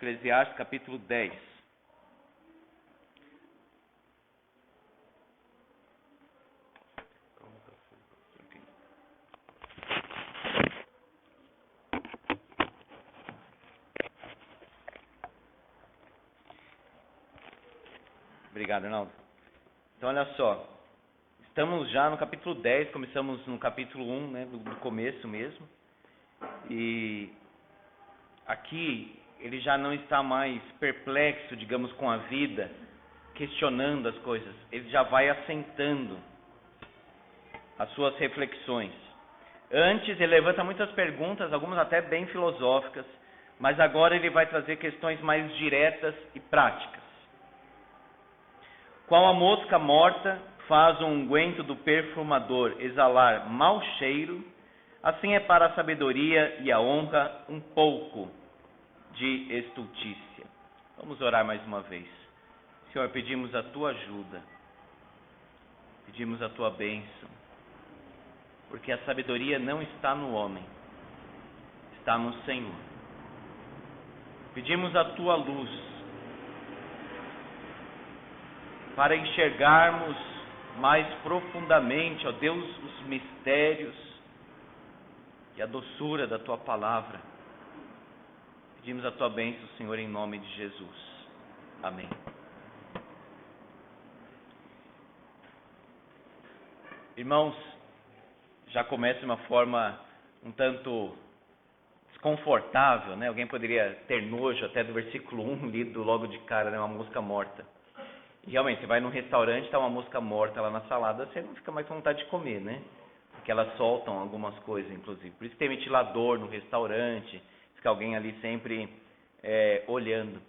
Eclesiastes capítulo 10. Obrigado, Arnaldo. Então, olha só. Estamos já no capítulo 10, começamos no capítulo 1, né, do começo mesmo. E aqui ele já não está mais perplexo, digamos, com a vida, questionando as coisas. Ele já vai assentando as suas reflexões. Antes ele levanta muitas perguntas, algumas até bem filosóficas, mas agora ele vai trazer questões mais diretas e práticas. Qual a mosca morta faz o unguento do perfumador exalar mau cheiro, assim é para a sabedoria e a honra um pouco de estultícia. Vamos orar mais uma vez. Senhor, pedimos a tua ajuda, pedimos a tua bênção, porque a sabedoria não está no homem, está no Senhor. Pedimos a tua luz, para enxergarmos mais profundamente, ó Deus, os mistérios e a doçura da tua palavra. Pedimos a tua bênção, Senhor, em nome de Jesus. Amém. Irmãos, já começa de uma forma um tanto desconfortável, né? Alguém poderia ter nojo até do versículo 1 lido logo de cara, né? Uma mosca morta. E realmente, você vai num restaurante, está uma mosca morta lá na salada, você não fica mais com vontade de comer, né? Porque elas soltam algumas coisas, inclusive. Por isso tem ventilador no restaurante, fica alguém ali sempre olhando.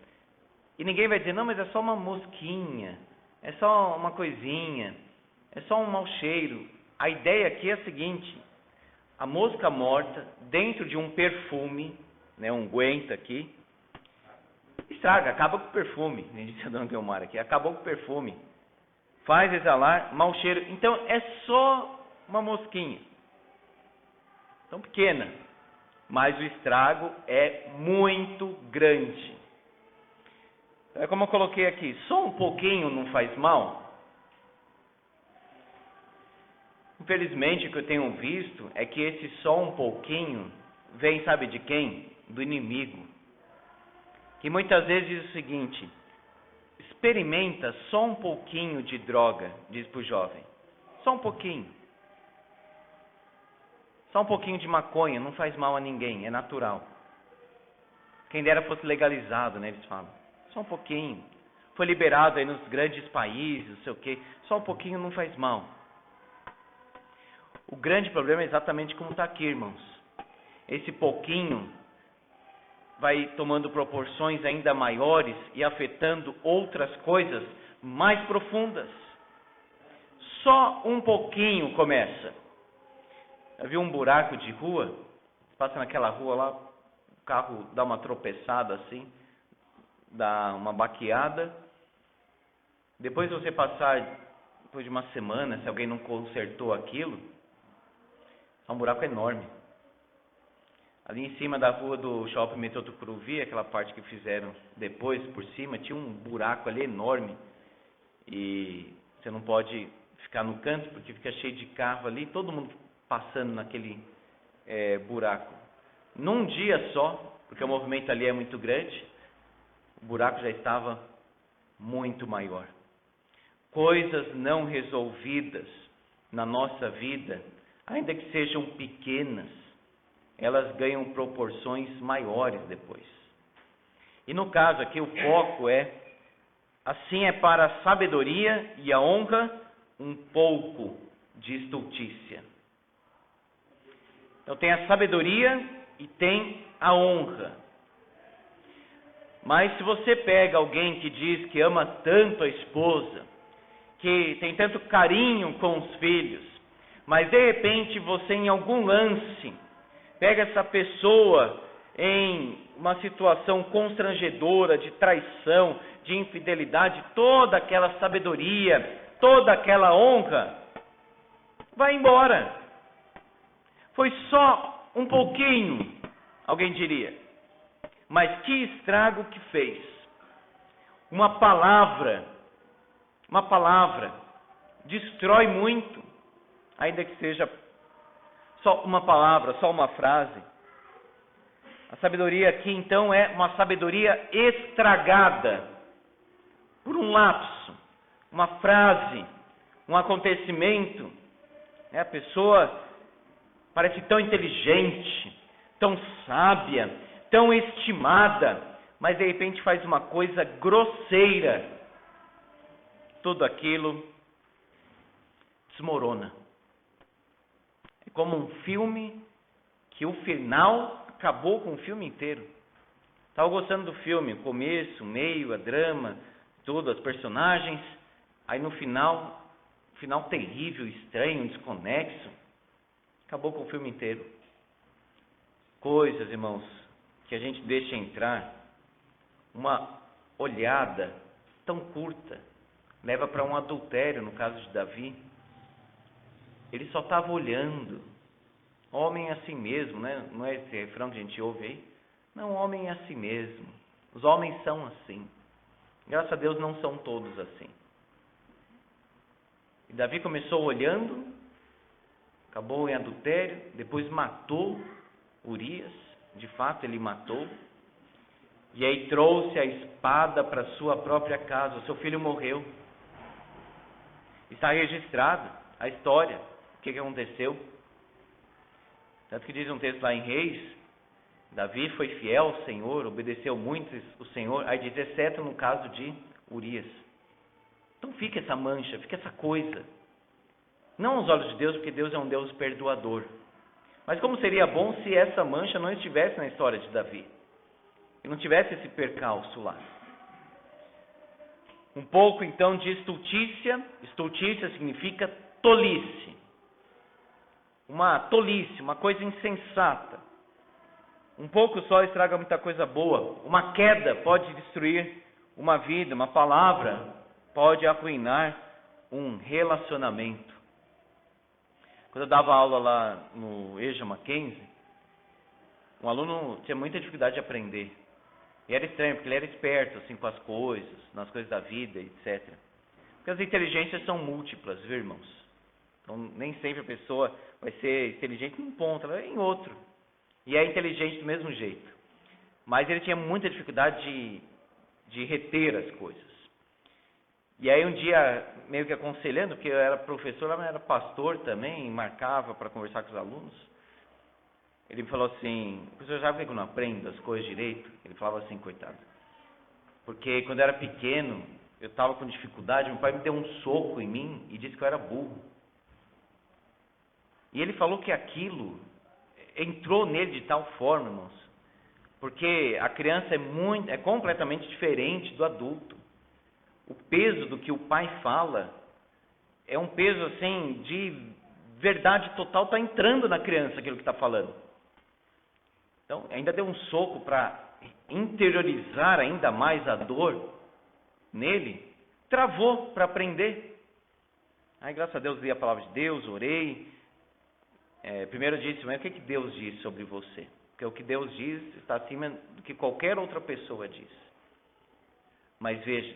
E ninguém vai dizer, não, mas é só uma mosquinha, é só uma coisinha, é só um mau cheiro. A ideia aqui é a seguinte: a mosca morta, dentro de um perfume, né, um unguento aqui, estraga, acaba com o perfume. A gente disse a dona Guilmar aqui, acabou com o perfume, faz exalar mau cheiro. Então é só uma mosquinha, tão pequena, mas o estrago é muito grande. É como eu coloquei aqui, só um pouquinho não faz mal? Infelizmente, o que eu tenho visto é que esse só um pouquinho vem, sabe de quem? Do inimigo. Que muitas vezes diz o seguinte: experimenta só um pouquinho de droga, diz para o jovem. Só um pouquinho. Só um pouquinho de maconha, não faz mal a ninguém, é natural. Quem dera fosse legalizado, né, eles falam. Só um pouquinho. Foi liberado aí nos grandes países, não sei o quê. Só um pouquinho não faz mal. O grande problema é exatamente como está aqui, irmãos. Esse pouquinho vai tomando proporções ainda maiores e afetando outras coisas mais profundas. Só um pouquinho começa. Já viu um buraco de rua? Passa naquela rua lá, o carro dá uma tropeçada assim, dá uma baqueada. Depois você passar, depois de uma semana, se alguém não consertou aquilo, é um buraco enorme. Ali em cima da rua do Shopping Metrô Tucuruvi, aquela parte que fizeram depois, por cima, tinha um buraco ali enorme. E você não pode ficar no canto, porque fica cheio de carro ali, todo mundo passando naquele buraco. Num dia só, porque o movimento ali é muito grande, o buraco já estava muito maior. Coisas não resolvidas na nossa vida, ainda que sejam pequenas, elas ganham proporções maiores depois. E no caso aqui o foco é, assim é para a sabedoria e a honra um pouco de estultícia. Então tem a sabedoria e tem a honra. Mas se você pega alguém que diz que ama tanto a esposa, que tem tanto carinho com os filhos, mas de repente você em algum lance pega essa pessoa em uma situação constrangedora, de traição, de infidelidade, toda aquela sabedoria, toda aquela honra, vai embora. Foi só um pouquinho, alguém diria. mas que estrago que fez. Uma palavra destrói muito, ainda que seja só uma palavra, só uma frase. A sabedoria aqui, então, é uma sabedoria estragada por um lapso, uma frase, um acontecimento. A pessoa parece tão inteligente, tão sábia, tão estimada, mas de repente faz uma coisa grosseira. Tudo aquilo desmorona. É como um filme que o final acabou com o filme inteiro. Estava gostando do filme, o começo, o meio, a drama, tudo, as personagens. Aí no final terrível, estranho, desconexo, acabou com o filme inteiro. Coisas, irmãos, que a gente deixa entrar, uma olhada tão curta, leva para um adultério, no caso de Davi. Ele só estava olhando. Homem é assim mesmo, né? Não é esse refrão que a gente ouve aí? Não, homem é assim mesmo. Os homens são assim. Graças a Deus não são todos assim. E Davi começou olhando, acabou em adultério, depois matou Urias, de fato ele matou, e aí trouxe a espada para sua própria casa. O seu filho morreu. Está registrado a história, o que aconteceu. Tanto que diz um texto lá em Reis, Davi foi fiel ao Senhor, obedeceu muito o Senhor, aí diz, exceto no caso de Urias. Então fica essa mancha, fica essa coisa. Não aos olhos de Deus, porque Deus é um Deus perdoador. Mas como seria bom se essa mancha não estivesse na história de Davi? E não tivesse esse percalço lá. Um pouco então de estultícia. Estultícia significa tolice. Uma tolice, uma coisa insensata. Um pouco só estraga muita coisa boa. Uma queda pode destruir uma vida. Uma palavra pode arruinar um relacionamento. Quando eu dava aula lá no EJA Mackenzie, um aluno tinha muita dificuldade de aprender. E era estranho, porque ele era esperto assim, com as coisas, nas coisas da vida, etc. Porque as inteligências são múltiplas, viu, irmãos? Então, nem sempre a pessoa vai ser inteligente num ponto, ela é em outro. E é inteligente do mesmo jeito. Mas ele tinha muita dificuldade de reter as coisas. E aí um dia, meio que aconselhando, porque eu era professor, mas era pastor também, marcava para conversar com os alunos. Ele me falou assim, professor, sabe por que eu não aprendo as coisas direito? Ele falava assim, coitado. Porque quando eu era pequeno, eu estava com dificuldade, meu pai me deu um soco em mim e disse que eu era burro. E ele falou que aquilo entrou nele de tal forma, irmãos, porque a criança é completamente diferente do adulto. O peso do que o pai fala é um peso assim de verdade total, está entrando na criança aquilo que está falando. Então, ainda deu um soco para interiorizar ainda mais a dor nele, travou para aprender. Aí, graças a Deus, li a palavra de Deus, orei. Primeiro disse, mas o que Deus diz sobre você? Porque o que Deus diz está acima do que qualquer outra pessoa diz. Mas veja,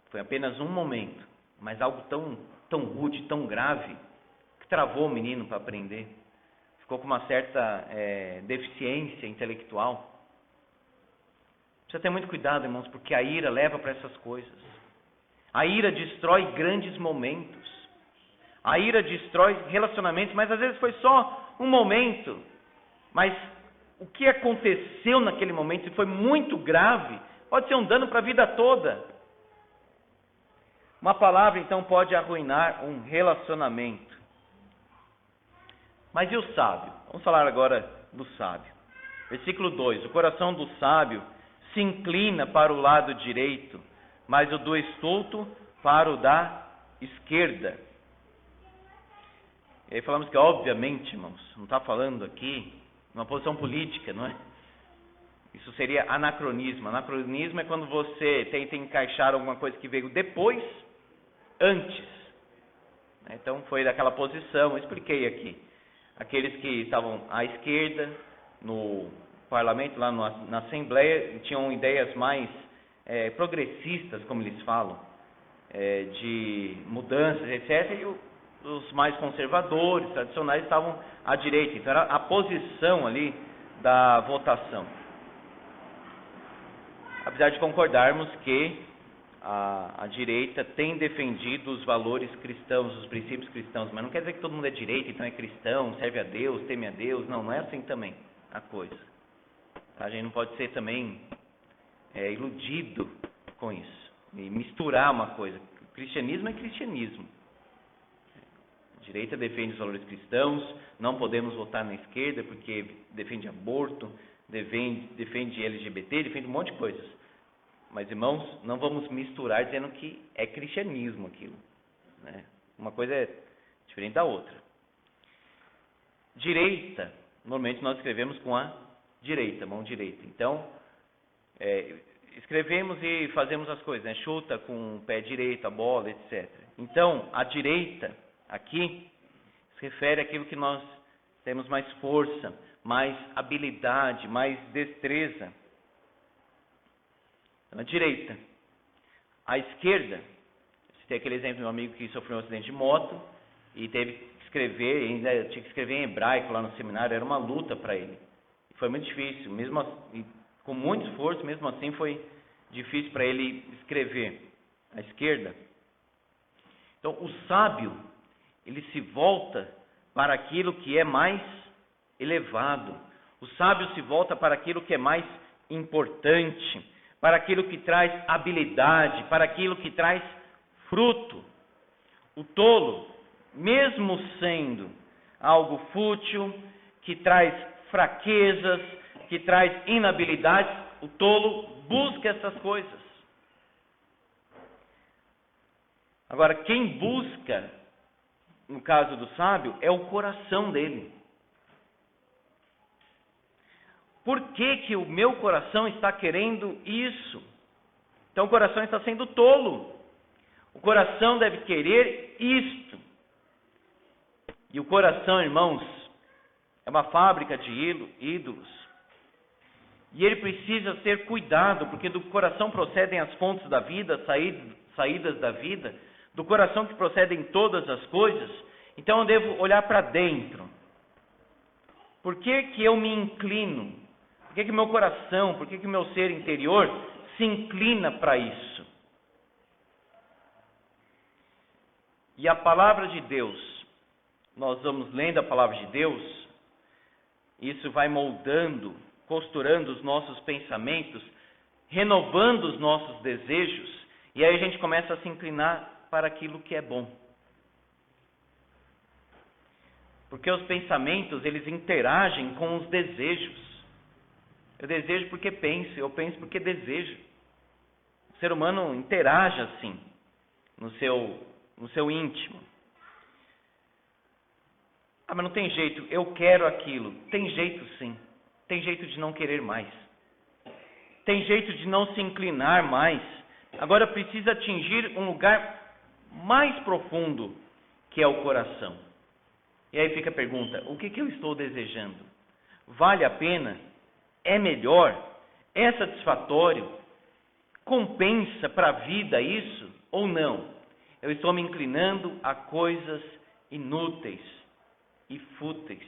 foi apenas um momento, mas algo tão rude, tão grave, que travou o menino para aprender. Ficou com uma certa deficiência intelectual. Precisa ter muito cuidado, irmãos, porque a ira leva para essas coisas. A ira destrói grandes momentos. A ira destrói relacionamentos, mas às vezes foi só um momento. Mas o que aconteceu naquele momento, se foi muito grave, pode ser um dano para a vida toda. Uma palavra, então, pode arruinar um relacionamento. Mas e o sábio? Vamos falar agora do sábio. Versículo 2. O coração do sábio se inclina para o lado direito, mas o do estulto para o da esquerda. E aí falamos que, obviamente, irmãos, não está falando aqui uma posição política, não é? Isso seria anacronismo. Anacronismo é quando você tenta encaixar alguma coisa que veio depois, antes. Então foi daquela posição, eu expliquei aqui. Aqueles que estavam à esquerda, no parlamento, lá na Assembleia, tinham ideias mais progressistas, como eles falam, de mudanças, etc. E os mais conservadores, tradicionais, estavam à direita. Então era a posição ali da votação. Apesar de concordarmos que a direita tem defendido os valores cristãos, os princípios cristãos, mas não quer dizer que todo mundo é direita, então é cristão, serve a Deus, teme a Deus. Não é assim também a coisa. A gente não pode ser também iludido com isso e misturar uma coisa. O cristianismo é cristianismo. A direita defende os valores cristãos, não podemos votar na esquerda porque defende aborto, defende LGBT, defende um monte de coisas. Mas, irmãos, não vamos misturar dizendo que é cristianismo aquilo, né? Uma coisa é diferente da outra. Direita, normalmente nós escrevemos com a direita, mão direita. Então, escrevemos e fazemos as coisas, né? Chuta com o pé direito, a bola, etc. Então, a direita, aqui, se refere àquilo que nós temos mais força, mais habilidade, mais destreza. Então, a direita. A esquerda, você tem aquele exemplo de um amigo que sofreu um acidente de moto e teve que escrever, ainda tinha que escrever em hebraico lá no seminário, era uma luta para ele. Foi muito difícil, mesmo assim, com muito esforço, mesmo assim foi difícil para ele escrever. A esquerda. Então, o sábio, ele se volta para aquilo que é mais elevado. O sábio se volta para aquilo que é mais importante, para aquilo que traz habilidade, para aquilo que traz fruto. O tolo, mesmo sendo algo fútil, que traz fraquezas, que traz inabilidades, o tolo busca essas coisas. Agora, quem busca, no caso do sábio, é o coração dele. Por que o meu coração está querendo isso? Então o coração está sendo tolo. O coração deve querer isto. E o coração, irmãos, é uma fábrica de ídolos. E ele precisa ser cuidado, porque do coração procedem as fontes da vida, saídas da vida. Do coração que procedem todas as coisas. Então eu devo olhar para dentro. Por que eu me inclino? Por que meu coração, por que meu ser interior se inclina para isso? E a palavra de Deus, nós vamos lendo a palavra de Deus, isso vai moldando, costurando os nossos pensamentos, renovando os nossos desejos, e aí a gente começa a se inclinar para aquilo que é bom. Porque os pensamentos, eles interagem com os desejos. Eu desejo porque penso, eu penso porque desejo. O ser humano interage assim, no seu íntimo. Ah, mas não tem jeito, eu quero aquilo. Tem jeito sim, tem jeito de não querer mais. Tem jeito de não se inclinar mais. Agora precisa atingir um lugar mais profundo, que é o coração. E aí fica a pergunta, o que eu estou desejando? Vale a pena? É melhor? É satisfatório? Compensa para a vida isso ou não? Eu estou me inclinando a coisas inúteis e fúteis.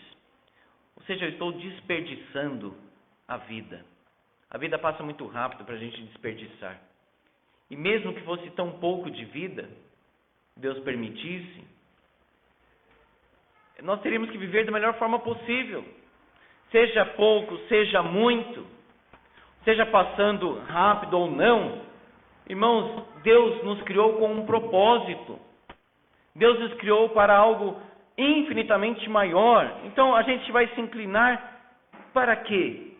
Ou seja, eu estou desperdiçando a vida. A vida passa muito rápido para a gente desperdiçar. E mesmo que fosse tão pouco de vida, Deus permitisse, nós teríamos que viver da melhor forma possível. Seja pouco, seja muito, seja passando rápido ou não, irmãos, Deus nos criou com um propósito. Deus nos criou para algo infinitamente maior. Então a gente vai se inclinar para quê?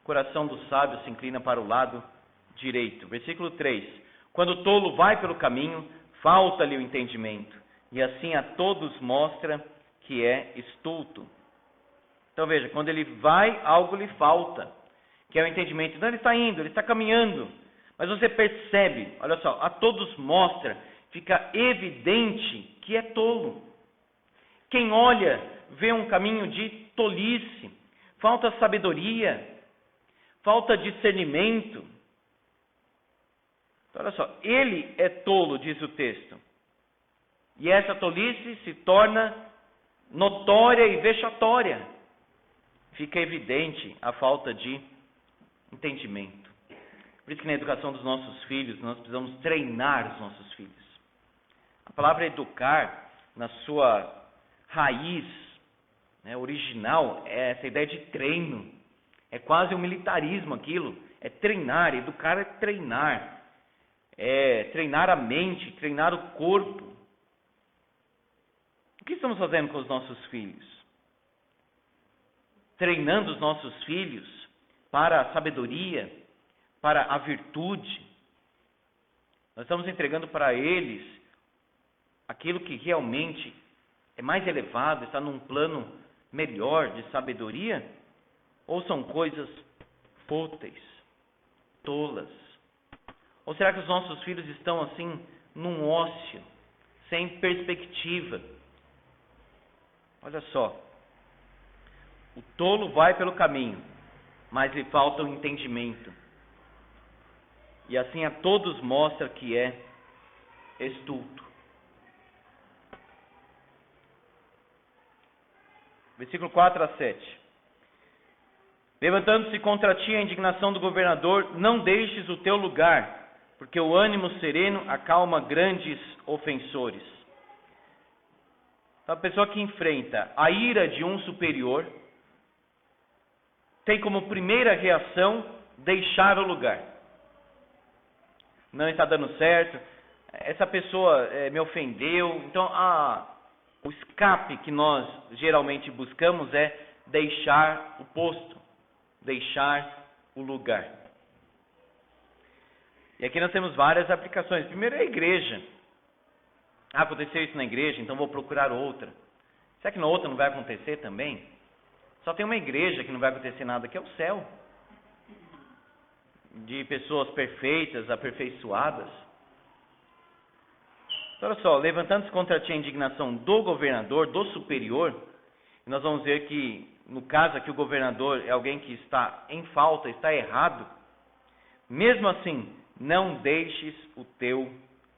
O coração do sábio se inclina para o lado direito. Versículo 3. Quando o tolo vai pelo caminho, falta-lhe o entendimento, e assim a todos mostra que é estulto. Então veja, quando ele vai, algo lhe falta, que é o entendimento. Então ele está indo, ele está caminhando, mas você percebe, olha só, a todos mostra, fica evidente que é tolo. Quem olha, vê um caminho de tolice, falta sabedoria, falta discernimento. Então, olha só, ele é tolo, diz o texto. E essa tolice se torna notória e vexatória. Fica evidente a falta de entendimento. Por isso que na educação dos nossos filhos, nós precisamos treinar os nossos filhos. A palavra educar, na sua raiz, né, original, é essa ideia de treino. É quase um militarismo aquilo. É treinar, educar é treinar. É treinar a mente, treinar o corpo. O que estamos fazendo com os nossos filhos? Treinando os nossos filhos para a sabedoria, para a virtude. Nós estamos entregando para eles aquilo que realmente é mais elevado, está num plano melhor de sabedoria? Ou são coisas fúteis, tolas? Ou será que os nossos filhos estão assim, num ócio, sem perspectiva? Olha só, o tolo vai pelo caminho, mas lhe falta o entendimento. E assim a todos mostra que é estulto. Versículo 4 a 7. Levantando-se contra ti a indignação do governador, não deixes o teu lugar, porque o ânimo sereno acalma grandes ofensores. Então, a pessoa que enfrenta a ira de um superior tem como primeira reação deixar o lugar. Não está dando certo, essa pessoa me ofendeu. Então, o escape que nós geralmente buscamos é deixar o posto, deixar o lugar. E aqui nós temos várias aplicações. Primeiro é a igreja. Aconteceu isso na igreja, então vou procurar outra. Será que na outra não vai acontecer também? Só tem uma igreja que não vai acontecer nada, que é o céu. De pessoas perfeitas, aperfeiçoadas. Então, olha só, levantando-se contra ti a indignação do governador, do superior, nós vamos ver que, no caso aqui, o governador é alguém que está em falta, está errado. Mesmo assim, não deixes o teu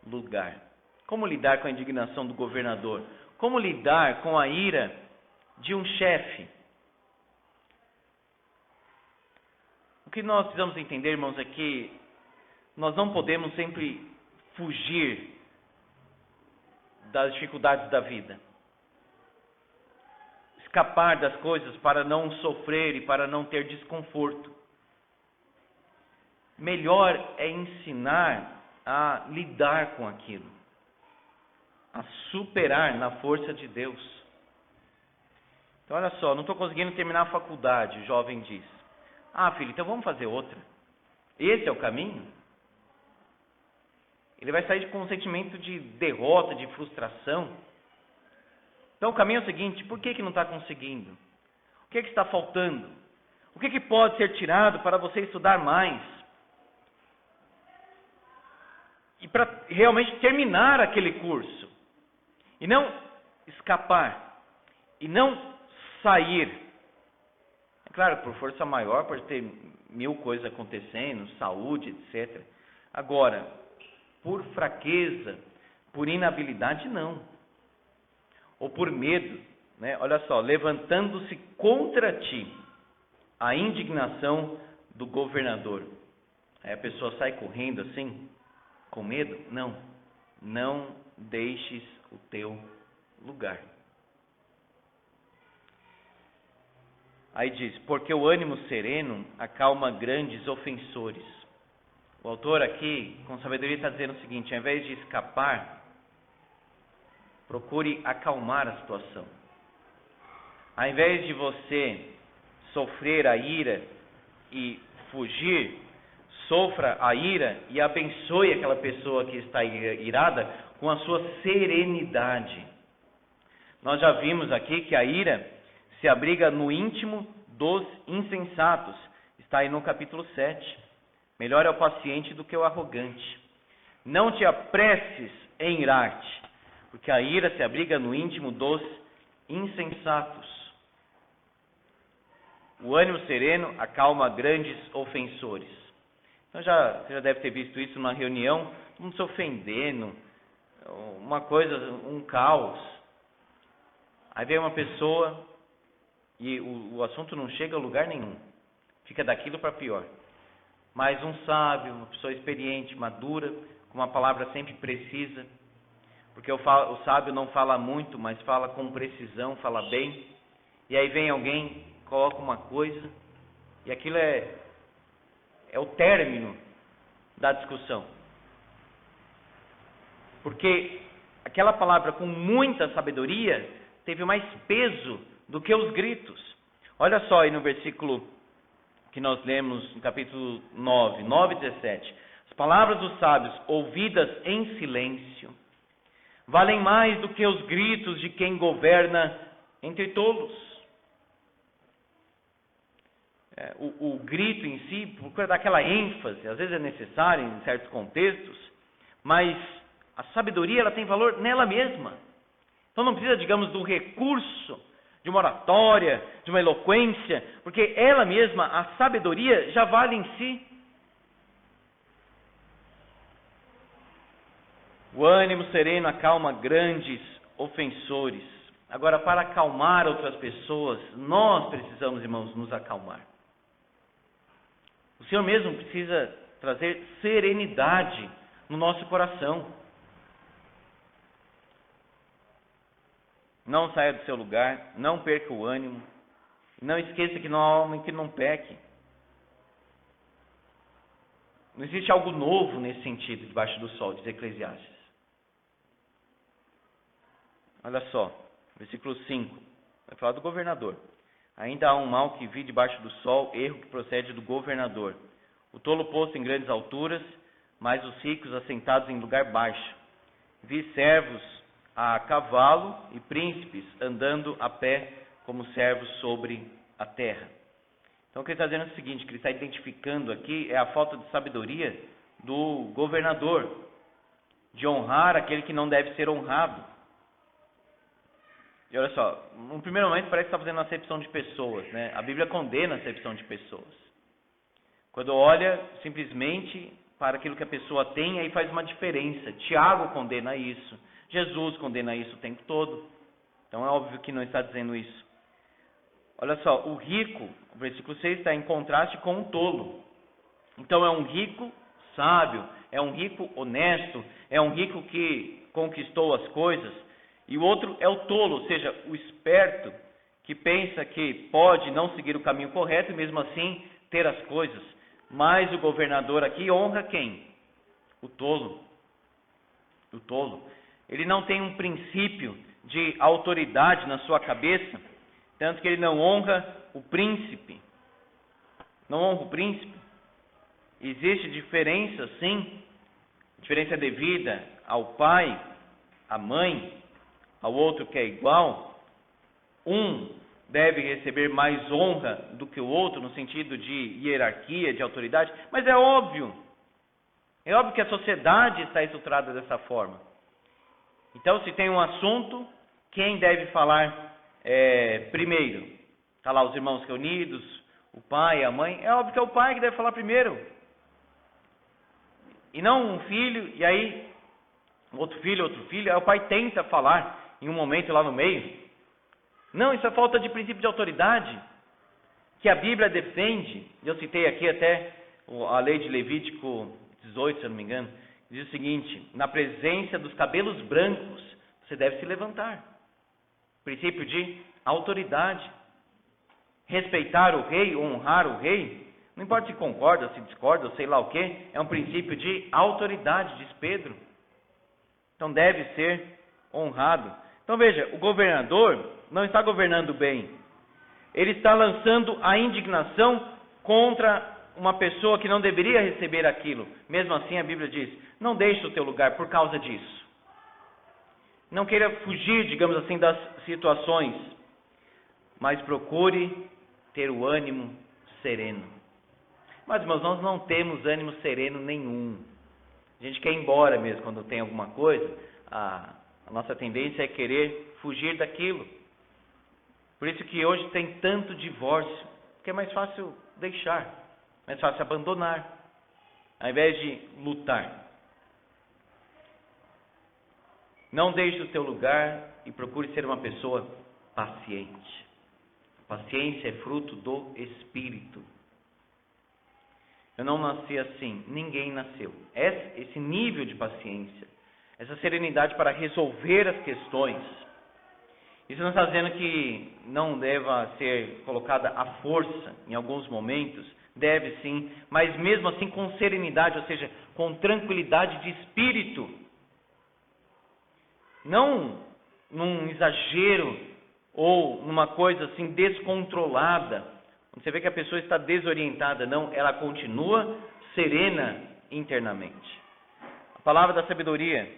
lugar. Como lidar com a indignação do governador? Como lidar com a ira de um chefe? O que nós precisamos entender, irmãos, é que nós não podemos sempre fugir das dificuldades da vida. Escapar das coisas para não sofrer e para não ter desconforto. Melhor é ensinar a lidar com aquilo, a superar na força de Deus. Então, olha só, não estou conseguindo terminar a faculdade, o jovem diz. Filho, então vamos fazer outra. Esse é o caminho? Ele vai sair com um sentimento de derrota, de frustração. Então o caminho é o seguinte: por que não está conseguindo? O que está faltando? O que pode ser tirado para você estudar mais? E para realmente terminar aquele curso. E não escapar. E não sair. É claro, por força maior pode ter 1000 coisas acontecendo, saúde, etc. Agora, por fraqueza, por inabilidade, não. Ou por medo, né? Olha só, levantando-se contra ti a indignação do governador. Aí a pessoa sai correndo assim, com medo? Não. Não deixes o teu lugar. Aí diz, porque o ânimo sereno acalma grandes ofensores. O autor aqui, com sabedoria, está dizendo o seguinte: ao invés de escapar, procure acalmar a situação. Ao invés de você sofrer a ira e fugir, sofra a ira e abençoe aquela pessoa que está irada com a sua serenidade. Nós já vimos aqui que a ira se abriga no íntimo dos insensatos. Está aí no capítulo 7. Melhor é o paciente do que o arrogante. Não te apresses em irar-te, porque a ira se abriga no íntimo dos insensatos. O ânimo sereno acalma grandes ofensores. Então você já deve ter visto isso numa reunião, todo mundo se ofendendo, uma coisa, um caos. Aí vem uma pessoa e o assunto não chega a lugar nenhum. Fica daquilo para pior. Mas um sábio, uma pessoa experiente, madura, com uma palavra sempre precisa, porque o sábio não fala muito, mas fala com precisão, fala bem. E aí vem alguém, coloca uma coisa, e aquilo é o término da discussão. Porque aquela palavra com muita sabedoria teve mais peso do que os gritos. Olha só aí no versículo que nós lemos no capítulo 9:17. As palavras dos sábios, ouvidas em silêncio, valem mais do que os gritos de quem governa entre tolos. O grito em si, procura dar aquela ênfase, às vezes é necessário em certos contextos, mas a sabedoria ela tem valor nela mesma. Então não precisa, digamos, do recurso de uma oratória, de uma eloquência, porque ela mesma, a sabedoria, já vale em si. O ânimo sereno acalma grandes ofensores. Agora, para acalmar outras pessoas, nós precisamos, irmãos, nos acalmar. O Senhor mesmo precisa trazer serenidade no nosso coração. Não saia do seu lugar, não perca o ânimo, não esqueça que não há homem que não peque. Não existe algo novo nesse sentido debaixo do sol, diz Eclesiastes. Olha só, versículo 5, vai falar do governador. Ainda há um mal que vi debaixo do sol, erro que procede do governador. O tolo posto em grandes alturas, mas os ricos assentados em lugar baixo. Vi servos a cavalo e príncipes andando a pé como servos sobre a terra. Então o que ele está dizendo é o seguinte, que ele está identificando aqui é a falta de sabedoria do governador, de honrar aquele que não deve ser honrado. E olha só, no primeiro momento parece que está fazendo acepção de pessoas, né? A Bíblia condena a acepção de pessoas. Quando olha simplesmente para aquilo que a pessoa tem, aí faz uma diferença. Tiago condena isso, Jesus condena isso o tempo todo. Então é óbvio que não está dizendo isso. Olha só, o rico, o versículo 6 está em contraste com o tolo. Então é um rico sábio, é um rico honesto, é um rico que conquistou as coisas. E o outro é o tolo, ou seja, o esperto, que pensa que pode não seguir o caminho correto e mesmo assim ter as coisas. Mas o governador aqui honra quem? O tolo. O tolo. Ele não tem um princípio de autoridade na sua cabeça, tanto que ele não honra o príncipe. Não honra o príncipe. Existe diferença, sim, diferença devida ao pai, à mãe, ao outro que é igual. Um deve receber mais honra do que o outro, no sentido de hierarquia, de autoridade, mas é óbvio que a sociedade está estruturada dessa forma. Então, se tem um assunto, quem deve falar primeiro? Está lá os irmãos reunidos, o pai, a mãe, é óbvio que é o pai que deve falar primeiro, e não um filho, e aí outro filho, aí o pai tenta falar em um momento lá no meio. Não, isso é falta de princípio de autoridade, que a Bíblia defende. Eu citei aqui até a lei de Levítico 18, se eu não me engano, diz o seguinte: na presença dos cabelos brancos, você deve se levantar. Princípio de autoridade. Respeitar o rei, honrar o rei, não importa se concorda, se discorda, ou sei lá o que, é um princípio de autoridade, diz Pedro. Então deve ser honrado. Então veja, o governador não está governando bem. Ele está lançando a indignação contra uma pessoa que não deveria receber aquilo. Mesmo assim a Bíblia diz, não deixe o teu lugar por causa disso. Não queira fugir, digamos assim, das situações, mas procure ter o ânimo sereno. Mas, irmãos, nós não temos ânimo sereno nenhum. A gente quer ir embora mesmo quando tem alguma coisa. A nossa tendência é querer fugir daquilo. Por isso que hoje tem tanto divórcio. Por porque é mais fácil deixar, mais fácil abandonar, ao invés de lutar. Não deixe o seu lugar e procure ser uma pessoa paciente. Paciência é fruto do Espírito. Eu não nasci assim, ninguém nasceu. Esse nível de paciência, essa serenidade para resolver as questões. Isso não está dizendo que não deva ser colocada a força em alguns momentos, deve sim, mas mesmo assim com serenidade, ou seja, com tranquilidade de espírito. Não num exagero ou numa coisa assim descontrolada. Quando você vê que a pessoa está desorientada, não, ela continua serena internamente. A palavra da sabedoria.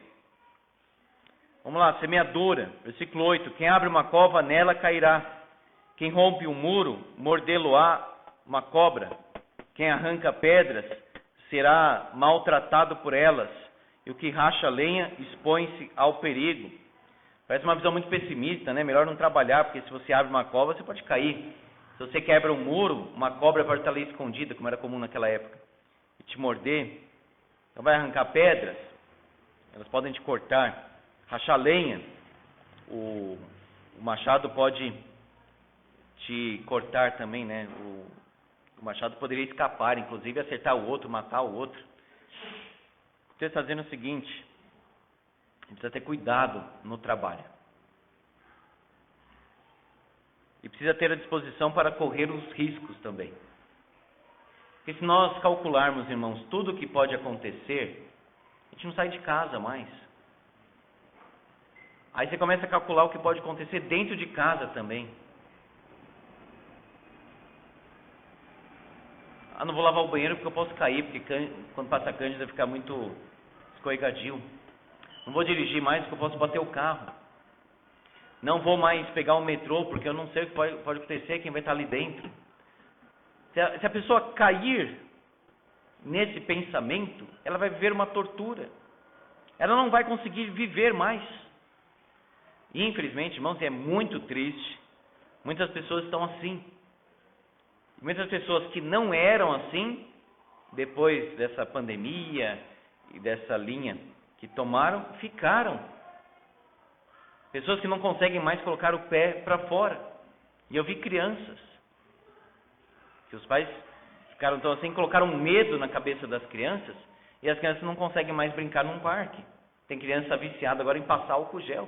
Vamos lá, semeadura, versículo 8. Quem abre uma cova, nela cairá. Quem rompe um muro, mordê-lo-á uma cobra. Quem arranca pedras, será maltratado por elas. E o que racha lenha, expõe-se ao perigo. Parece uma visão muito pessimista, né? Melhor não trabalhar, porque se você abre uma cova, você pode cair. Se você quebra um muro, uma cobra pode estar ali escondida, como era comum naquela época, e te morder. Então vai arrancar pedras, elas podem te cortar. Rachar lenha, o machado pode te cortar também, né? O machado poderia escapar, inclusive acertar o outro, matar o outro. O texto está dizendo o seguinte: a gente precisa ter cuidado no trabalho. E precisa ter a disposição para correr os riscos também. Porque se nós calcularmos, irmãos, tudo o que pode acontecer, a gente não sai de casa mais. Aí você começa a calcular o que pode acontecer dentro de casa também. Ah, não vou lavar o banheiro porque eu posso cair, porque quando passa cândida vai ficar muito escorregadio. Não vou dirigir mais porque eu posso bater o carro. Não vou mais pegar o metrô porque eu não sei o que pode acontecer, quem vai estar ali dentro. Se a pessoa cair nesse pensamento, ela vai viver uma tortura. Ela não vai conseguir viver mais. E infelizmente, irmãos, é muito triste. Muitas pessoas estão assim. Muitas pessoas que não eram assim, depois dessa pandemia e dessa linha que tomaram, ficaram. Pessoas que não conseguem mais colocar o pé para fora. E eu vi crianças que os pais ficaram tão assim, colocaram medo na cabeça das crianças, e as crianças não conseguem mais brincar num parque. Tem criança viciada agora em passar álcool gel.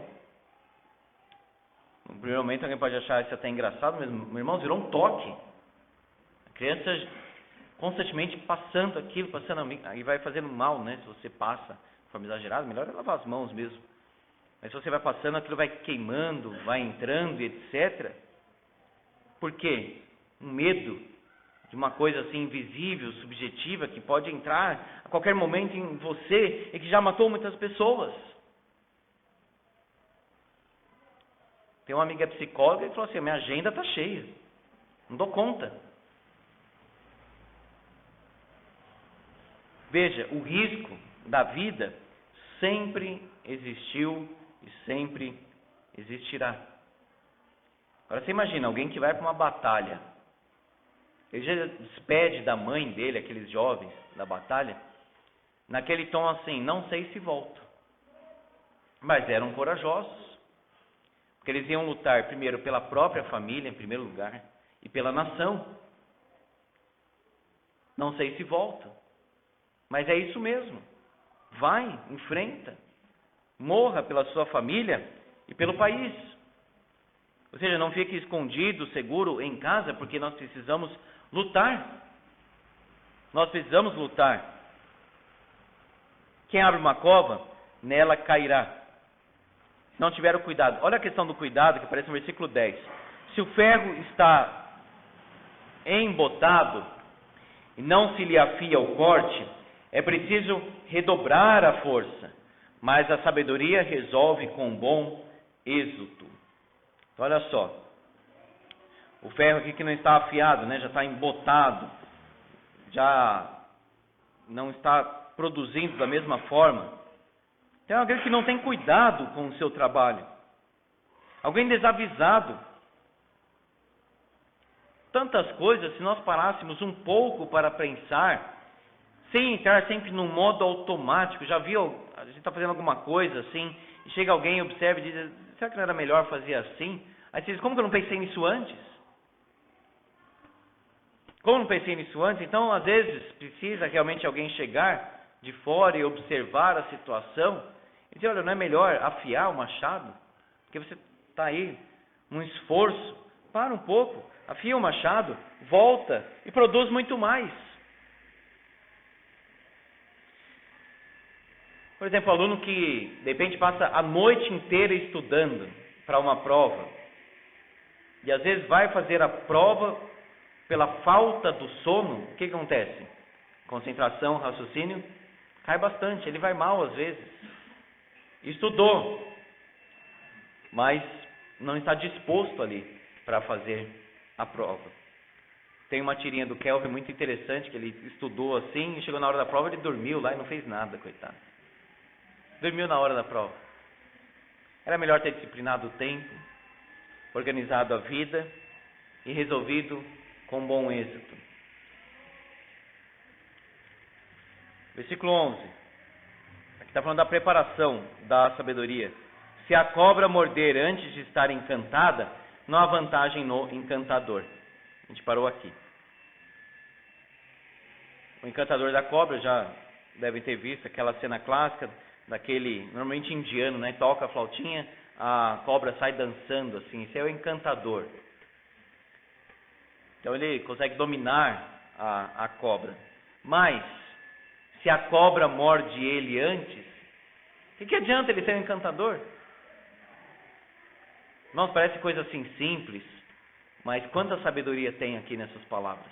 No primeiro momento alguém pode achar isso até engraçado, mas, meu irmão, virou um toque. A criança constantemente passando aquilo, e vai fazendo mal, né? Se você passa de forma exagerada, melhor é lavar as mãos mesmo. Mas se você vai passando, aquilo vai queimando, vai entrando, etc. Por quê? Um medo de uma coisa assim invisível, subjetiva, que pode entrar a qualquer momento em você e que já matou muitas pessoas. Tem uma amiga psicóloga que falou assim: minha agenda está cheia, não dou conta. Veja, o risco da vida sempre existiu e sempre existirá. Agora você imagina alguém que vai para uma batalha, ele já despede da mãe dele, aqueles jovens da batalha, naquele tom assim: não sei se volto. Mas eram corajosos. Porque eles iam lutar primeiro pela própria família, em primeiro lugar, e pela nação. Não sei se voltam. Mas é isso mesmo. Vai, enfrenta. Morra pela sua família e pelo país. Ou seja, não fique escondido, seguro em casa, porque nós precisamos lutar. Nós precisamos lutar. Quem abre uma cova, nela cairá. Se não tiver o cuidado. Olha a questão do cuidado que aparece no versículo 10. Se o ferro está embotado e não se lhe afia o corte, é preciso redobrar a força, mas a sabedoria resolve com bom êxito. Então, olha só. O ferro aqui que não está afiado, né, já está embotado, já não está produzindo da mesma forma. Tem alguém que não tem cuidado com o seu trabalho. Alguém desavisado. tantas coisas se nós parássemos um pouco para pensar, sem entrar sempre num modo automático. Já viu, a gente está fazendo alguma coisa assim, e chega alguém, observa e diz, será que não era melhor fazer assim? Aí você diz, como que eu não pensei nisso antes? Como eu não pensei nisso antes? Então, às vezes, precisa realmente alguém chegar de fora e observar a situação e dizer, olha, não é melhor afiar o machado? Porque você está aí num esforço, para um pouco, afia o machado, volta e produz muito mais. Por exemplo, o aluno que de repente passa a noite inteira estudando para uma prova e às vezes vai fazer a prova pela falta do sono, o que acontece? Concentração, raciocínio, cai bastante, ele vai mal às vezes. Estudou, mas não está disposto ali para fazer a prova. Tem uma tirinha do Kelvin muito interessante, que ele estudou assim, e chegou na hora da prova, ele dormiu lá e não fez nada, coitado. Dormiu na hora da prova. Era melhor ter disciplinado o tempo, organizado a vida e resolvido com bom êxito. Versículo 11. Aqui está falando da preparação da sabedoria. Se a cobra morder antes de estar encantada, não há vantagem no encantador. A gente parou aqui. O encantador da cobra, já devem ter visto aquela cena clássica daquele, normalmente indiano, né? Toca a flautinha, a cobra sai dançando assim. Esse é o encantador. Então ele consegue dominar a cobra. Mas, se a cobra morde ele antes, o que adianta ele ser um encantador? Não, parece coisa assim simples, mas quanta sabedoria tem aqui nessas palavras.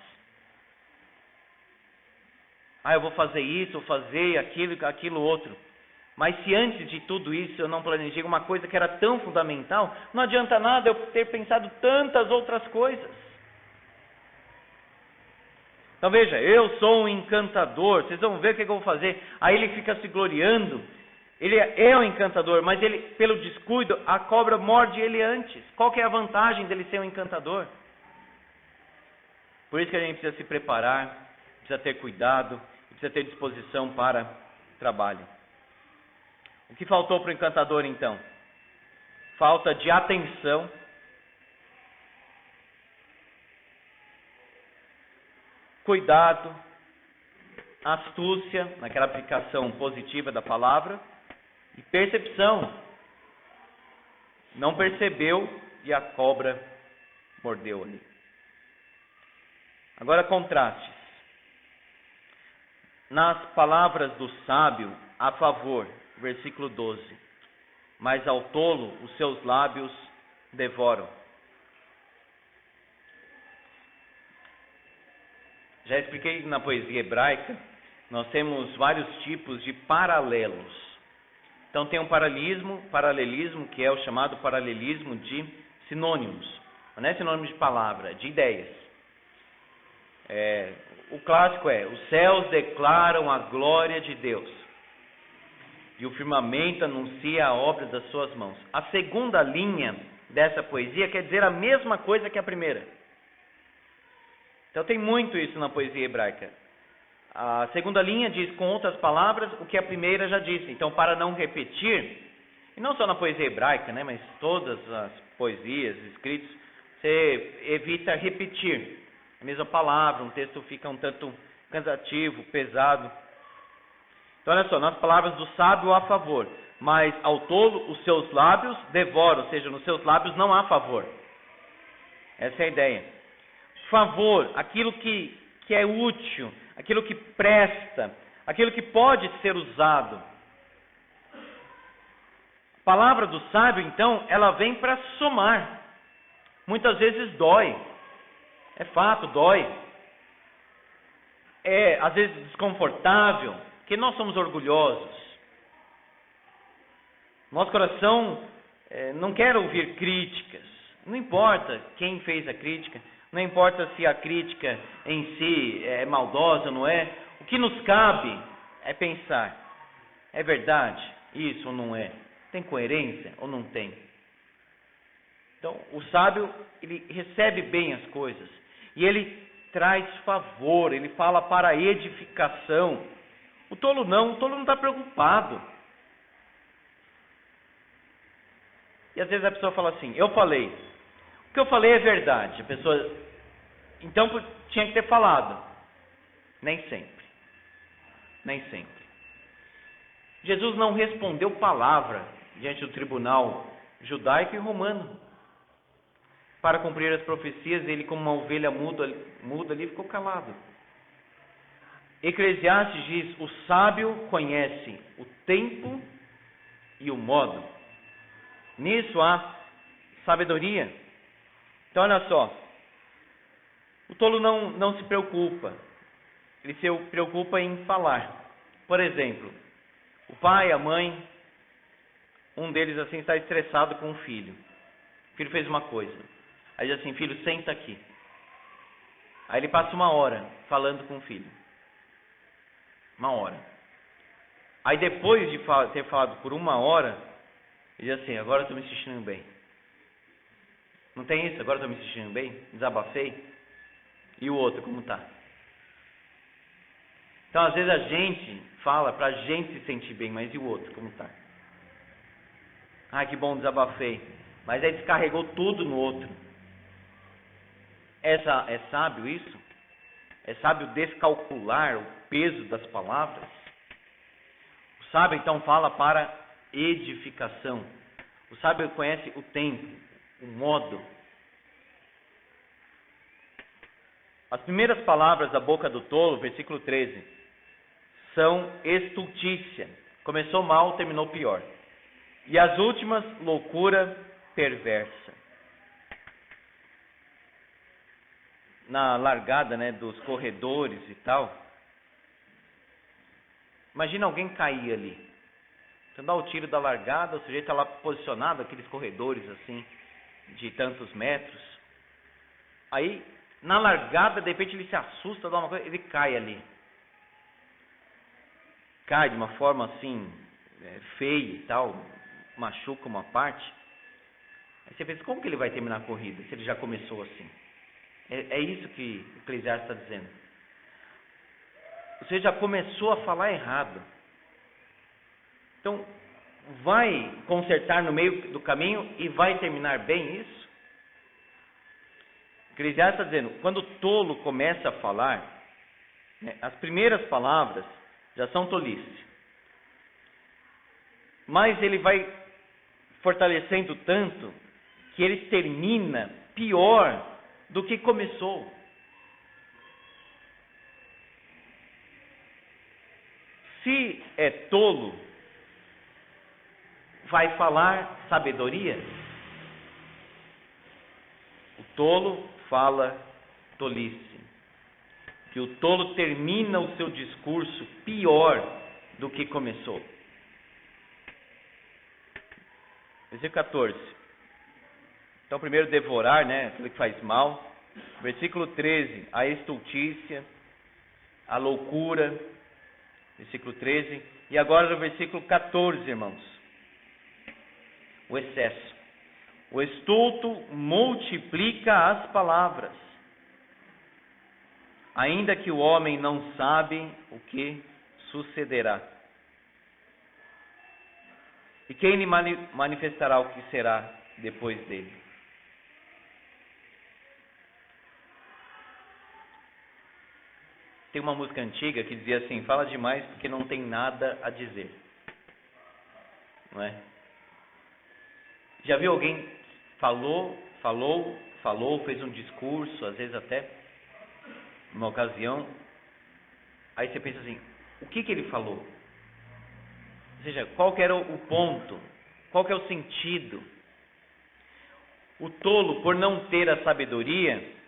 Eu vou fazer isso, vou fazer aquilo outro. Mas se antes de tudo isso eu não planejei uma coisa que era tão fundamental, não adianta nada eu ter pensado tantas outras coisas. Então veja, eu sou um encantador, vocês vão ver o que eu vou fazer. Aí ele fica se gloriando, ele é um encantador, mas ele, pelo descuido, a cobra morde ele antes. Qual que é a vantagem dele ser um encantador? Por isso que a gente precisa se preparar, precisa ter cuidado, precisa ter disposição para trabalho. O que faltou para o encantador então? Falta de atenção, cuidado, astúcia, naquela aplicação positiva da palavra, e percepção. Não percebeu e a cobra mordeu ali. Agora contrastes. Nas palavras do sábio, a favor, versículo 12. Mas ao tolo os seus lábios devoram. Já expliquei na poesia hebraica, nós temos vários tipos de paralelos. Então tem um paralelismo, que é o chamado paralelismo de sinônimos. Não é sinônimo de palavra, de ideias. O clássico é, os céus declaram a glória de Deus, e o firmamento anuncia a obra das suas mãos. A segunda linha dessa poesia quer dizer a mesma coisa que a primeira. Então tem muito isso na poesia hebraica. A segunda linha diz com outras palavras o que a primeira já disse. Então, para não repetir, e não só na poesia hebraica, né, mas todas as poesias, escritos, você evita repetir a mesma palavra, um texto fica um tanto cansativo, pesado. Então, olha só, nas palavras do sábio há favor, mas ao tolo os seus lábios devoram, ou seja, nos seus lábios não há favor. Essa é a ideia. Favor, aquilo que é útil, aquilo que presta, aquilo que pode ser usado. A palavra do sábio, então, ela vem para somar. Muitas vezes dói. É fato, dói. É, às vezes, desconfortável, porque nós somos orgulhosos. Nosso coração não quer ouvir críticas. Não importa quem fez a crítica, não importa se a crítica em si é maldosa ou não é. O que nos cabe é pensar, é verdade isso ou não é? Tem coerência ou não tem? Então, o sábio, ele recebe bem as coisas. E ele traz favor, ele fala para edificação. O tolo não está preocupado. E às vezes a pessoa fala assim, eu falei. O que eu falei é verdade. A pessoa, então tinha que ter falado. Nem sempre. Nem sempre. Jesus não respondeu palavra diante do tribunal judaico e romano. Para cumprir as profecias, ele, como uma ovelha muda ali, ficou calado. Eclesiastes diz, o sábio conhece o tempo e o modo. Nisso há sabedoria. Então olha só, o tolo não se preocupa, ele se preocupa em falar. Por exemplo, o pai, a mãe, um deles assim está estressado com o filho. O filho fez uma coisa. Aí diz assim, filho, senta aqui. Aí ele passa 1 hora falando com o filho. 1 hora. Aí depois de ter falado por 1 hora, ele diz assim, agora eu estou me sentindo bem. Não tem isso? Agora eu estou me sentindo bem? Desabafei? E o outro, como está? Então, às vezes a gente fala para a gente se sentir bem, mas e o outro, como está? Ah, que bom, desabafei. Mas aí descarregou tudo no outro. É sábio isso? É sábio descalcular o peso das palavras? O sábio, então, fala para edificação. O sábio conhece o tempo, o modo. As primeiras palavras da boca do tolo, versículo 13, são estultícia. Começou mal, terminou pior. E as últimas, loucura perversa. Na largada, dos corredores e tal, imagina alguém cair ali. Você dá o tiro da largada, o sujeito está lá posicionado, aqueles corredores assim, de tantos metros. Aí, na largada, de repente ele se assusta, dá uma coisa, ele cai ali. Cai de uma forma assim, feia e tal, machuca uma parte. Aí você pensa, como que ele vai terminar a corrida, se ele já começou assim? É isso que o Eclesiastes está dizendo. Você já começou a falar errado. Então, vai consertar no meio do caminho e vai terminar bem isso? O Eclesiastes está dizendo, quando o tolo começa a falar, as primeiras palavras já são tolice. Mas ele vai fortalecendo tanto que ele termina pior do que começou. Se é tolo, vai falar sabedoria? O tolo fala tolice. Que o tolo termina o seu discurso pior do que começou. Versículo 14. Então, primeiro, devorar, aquilo que faz mal. Versículo 13, a estultícia, a loucura. Versículo 13. E agora no versículo 14, irmãos. O excesso. O estulto multiplica as palavras, ainda que o homem não sabe o que sucederá. E quem lhe manifestará o que será depois dele? Tem uma música antiga que dizia assim, fala demais porque não tem nada a dizer. Não é? Já viu alguém falou, fez um discurso, às vezes até numa ocasião, aí você pensa assim, o que ele falou? Ou seja, qual que era o ponto? Qual que é o sentido? O tolo, por não ter a sabedoria,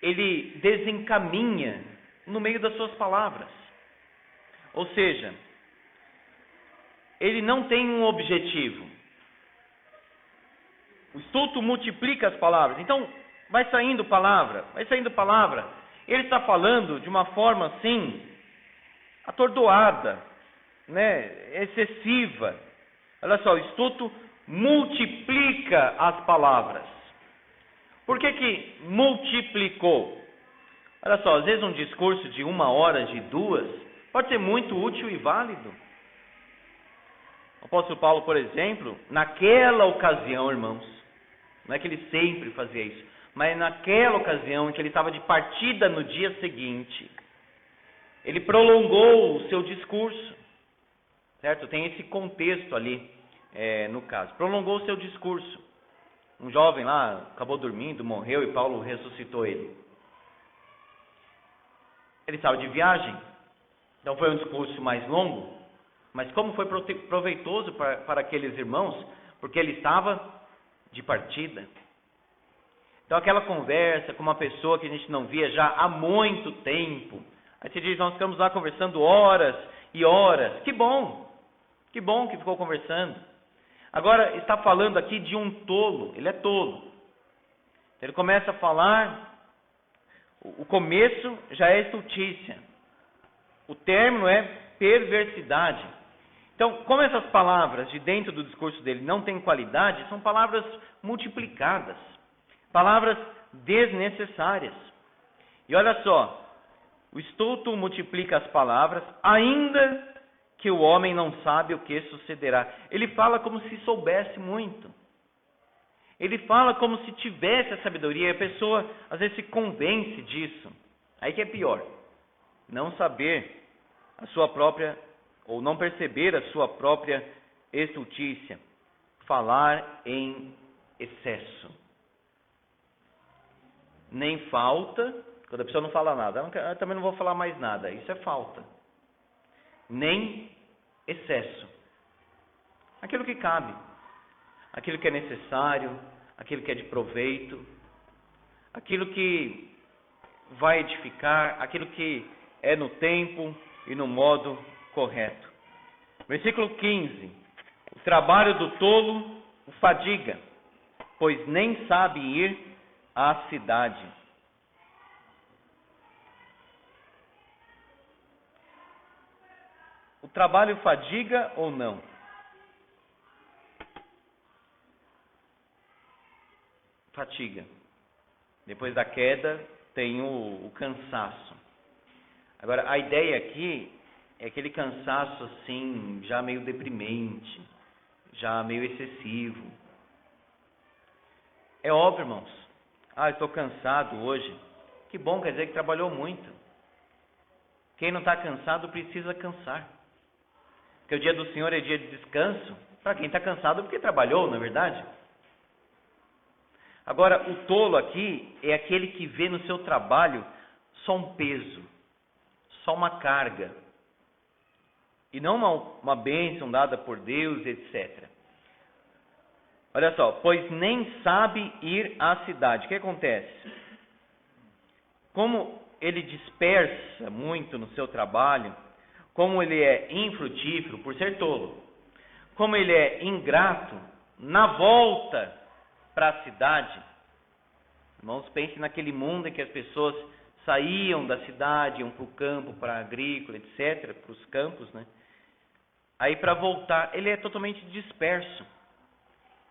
ele desencaminha no meio das suas palavras. Ou seja, ele não tem um objetivo. O estulto multiplica as palavras. Então, vai saindo palavra. Ele está falando de uma forma assim, atordoada, excessiva. Olha só, o estulto multiplica as palavras. Por que multiplicou? Olha só, às vezes um discurso de 1 hora, de 2, pode ser muito útil e válido. O apóstolo Paulo, por exemplo, naquela ocasião, irmãos, não é que ele sempre fazia isso, mas naquela ocasião em que ele estava de partida no dia seguinte, ele prolongou o seu discurso, certo? Tem esse contexto ali, no caso. Prolongou o seu discurso. Um jovem lá acabou dormindo, morreu e Paulo ressuscitou ele. Ele estava de viagem, então foi um discurso mais longo, mas como foi proveitoso para aqueles irmãos, porque ele estava de partida. Então aquela conversa com uma pessoa que a gente não via já há muito tempo, aí você diz, nós ficamos lá conversando horas e horas, que bom que ficou conversando. Agora está falando aqui de um tolo, ele é tolo. Ele começa a falar, o começo já é estultícia, o término é perversidade. Então, como essas palavras de dentro do discurso dele não têm qualidade, são palavras multiplicadas, palavras desnecessárias. E olha só, o estulto multiplica as palavras, ainda que o homem não sabe o que sucederá. Ele fala como se soubesse muito. Ele fala como se tivesse a sabedoria, e a pessoa às vezes se convence disso. Aí que é pior, não saber a sua própria, ou não perceber a sua própria estultícia. Falar em excesso. Nem falta, quando a pessoa não fala nada, eu também não vou falar mais nada, isso é falta. Nem excesso. Aquilo que cabe, aquilo que é necessário, aquilo que é de proveito, aquilo que vai edificar, aquilo que é no tempo e no modo correto. Versículo 15. O trabalho do tolo o fadiga, pois nem sabe ir à cidade. O trabalho fadiga ou não? Fatiga. Depois da queda tem o cansaço. Agora, a ideia aqui é aquele cansaço assim, já meio deprimente, já meio excessivo. É óbvio, irmãos. Eu estou cansado hoje. Que bom, quer dizer que trabalhou muito. Quem não está cansado precisa cansar. Porque o dia do Senhor é dia de descanso. Para quem está cansado porque trabalhou, não é verdade? Agora, o tolo aqui é aquele que vê no seu trabalho só um peso, só uma carga. E não uma bênção dada por Deus, etc. Olha só, pois nem sabe ir à cidade. O que acontece? Como ele dispersa muito no seu trabalho, como ele é infrutífero por ser tolo, como ele é ingrato na volta para a cidade. Irmãos, pensem naquele mundo em que as pessoas saíam da cidade, iam para o campo, para a agrícola, etc., para os campos, né? Aí para voltar, ele é totalmente disperso.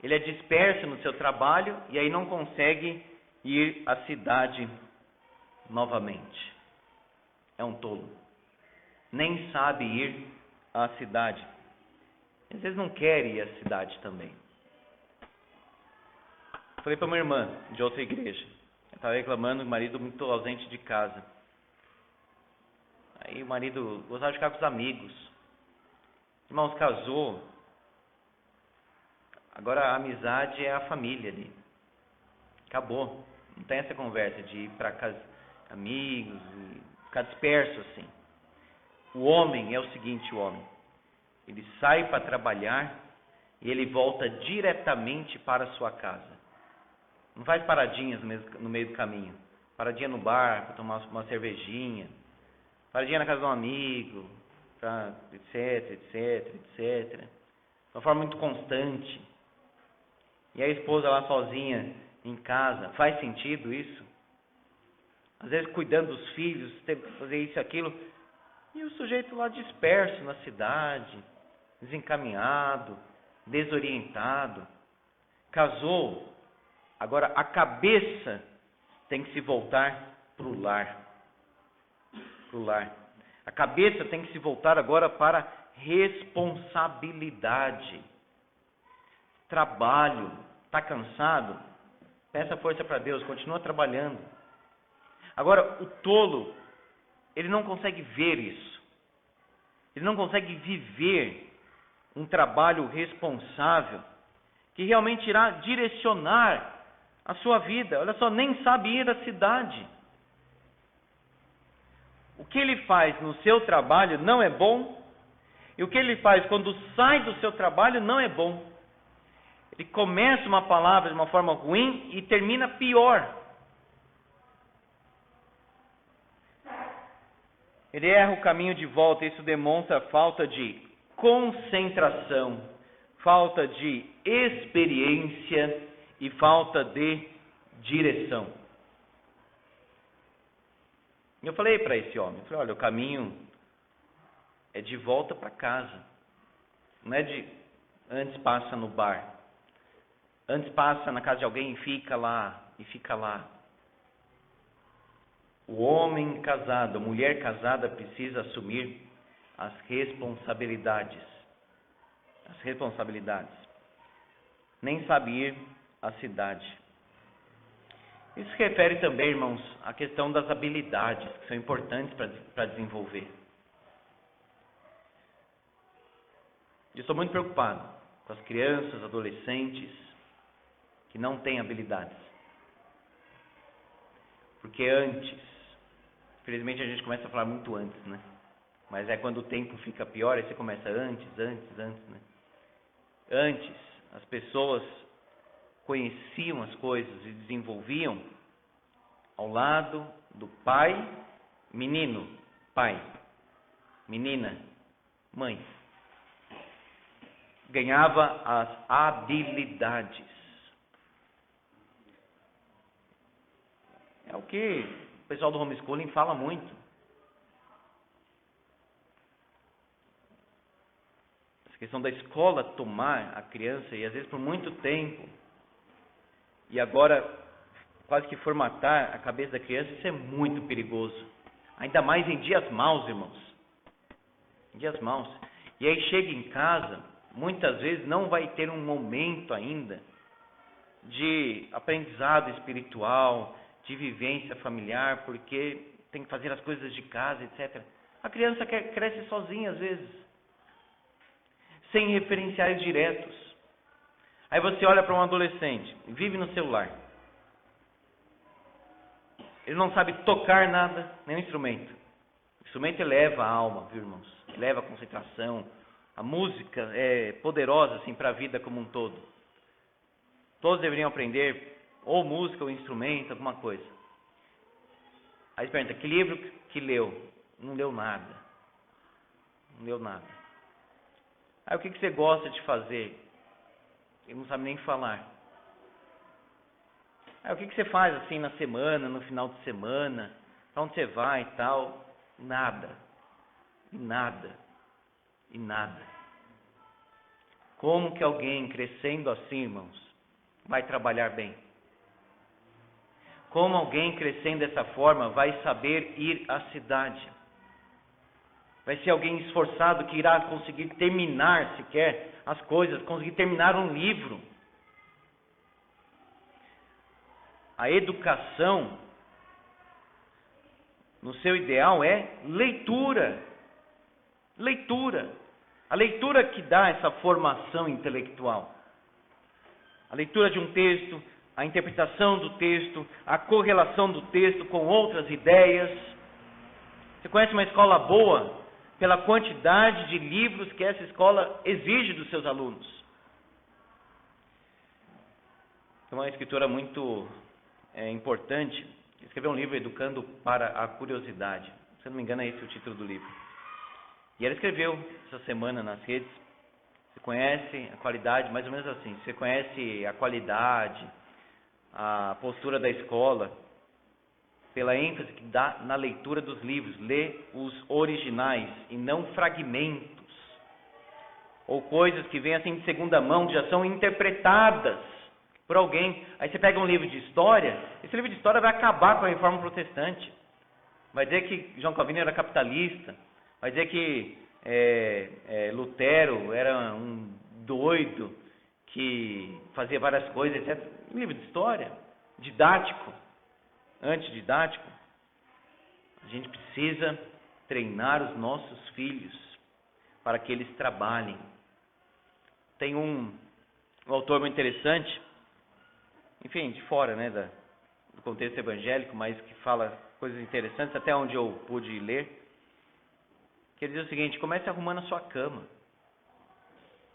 Ele é disperso no seu trabalho e aí não consegue ir à cidade novamente. É um tolo. Nem sabe ir à cidade. Às vezes não quer ir à cidade também. Falei para uma irmã de outra igreja. Ela estava reclamando do marido muito ausente de casa. Aí o marido gostava de ficar com os amigos. Irmãos, casou. Agora a amizade é a família ali. Acabou. Não tem essa conversa de ir para casa, amigos, e ficar disperso assim. O homem é o seguinte, ele sai para trabalhar e ele volta diretamente para a sua casa. Não faz paradinhas no meio do caminho. Paradinha no bar para tomar uma cervejinha. Paradinha na casa de um amigo, etc. De uma forma muito constante. E a esposa lá sozinha em casa. Faz sentido isso? Às vezes cuidando dos filhos, tem que fazer isso e aquilo. E o sujeito lá disperso na cidade, desencaminhado, desorientado. Casou, Agora, a cabeça tem que se voltar para o lar. Para o lar. A cabeça tem que se voltar agora para responsabilidade. Trabalho. Está cansado? Peça força para Deus, continua trabalhando. Agora, o tolo, ele não consegue ver isso. Ele não consegue viver um trabalho responsável que realmente irá direcionar a sua vida. Olha só, nem sabe ir à cidade. O que ele faz no seu trabalho não é bom, e o que ele faz quando sai do seu trabalho não é bom. Ele começa uma palavra de uma forma ruim e termina pior. Ele erra o caminho de volta, isso demonstra falta de concentração, falta de experiência e falta de direção. Eu falei para esse homem, olha, o caminho é de volta para casa. Não é de antes passa no bar. Antes passa na casa de alguém e fica lá. O homem casado, a mulher casada precisa assumir as responsabilidades. As responsabilidades. Nem sabe ir à cidade. Isso se refere também, irmãos, à questão das habilidades, que são importantes para desenvolver. Eu estou muito preocupado com as crianças, adolescentes, que não têm habilidades. Porque antes, infelizmente a gente começa a falar muito antes, né? Mas é quando o tempo fica pior, aí você começa antes, né? Antes, as pessoas conheciam as coisas e desenvolviam ao lado do pai, menino, pai, menina, mãe. Ganhava as habilidades. É o que o pessoal do homeschooling fala muito. Essa questão da escola tomar a criança, e às vezes por muito tempo, e agora quase que formatar a cabeça da criança, isso é muito perigoso. Ainda mais em dias maus, irmãos. Em dias maus. E aí chega em casa, muitas vezes não vai ter um momento ainda de aprendizado espiritual, de vivência familiar, porque tem que fazer as coisas de casa, etc. A criança cresce sozinha às vezes, sem referenciais diretos. Aí você olha para um adolescente, vive no celular. Ele não sabe tocar nada, nenhum instrumento. O instrumento eleva a alma, viu, irmãos? Eleva a concentração. A música é poderosa assim, para a vida como um todo. Todos deveriam aprender ou música ou instrumento, alguma coisa. Aí você pergunta, que livro que leu? Não leu nada. Não leu nada. Aí o que você gosta de fazer? Ele não sabe nem falar. Aí o que você faz assim na semana, no final de semana? Para onde você vai e tal? Nada. E nada. E nada. Como que alguém crescendo assim, irmãos, vai trabalhar bem? Como alguém crescendo dessa forma vai saber ir à cidade? Vai ser alguém esforçado que irá conseguir terminar sequer as coisas, conseguir terminar um livro. A educação, no seu ideal, é leitura. Leitura. A leitura que dá essa formação intelectual. A leitura de um texto, a interpretação do texto, a correlação do texto com outras ideias. Você conhece uma escola boa pela quantidade de livros que essa escola exige dos seus alunos. Tem uma escritora muito importante, escreveu um livro Educando para a Curiosidade. Se eu não me engano, é esse o título do livro. E ela escreveu essa semana nas redes. Você conhece a qualidade, mais ou menos assim. Você conhece a qualidade, a postura da escola, pela ênfase que dá na leitura dos livros. Lê os originais e não fragmentos. Ou coisas que vêm assim de segunda mão, que já são interpretadas por alguém. Aí você pega um livro de história, esse livro de história vai acabar com a Reforma Protestante. Vai dizer que João Calvino era capitalista, vai dizer que Lutero era um doido que fazia várias coisas, etc. Um livro de história, didático, antididático. A gente precisa treinar os nossos filhos para que eles trabalhem. Tem um autor muito interessante, enfim, de fora, né, do contexto evangélico, mas que fala coisas interessantes, até onde eu pude ler, que ele diz o seguinte: comece arrumando a sua cama.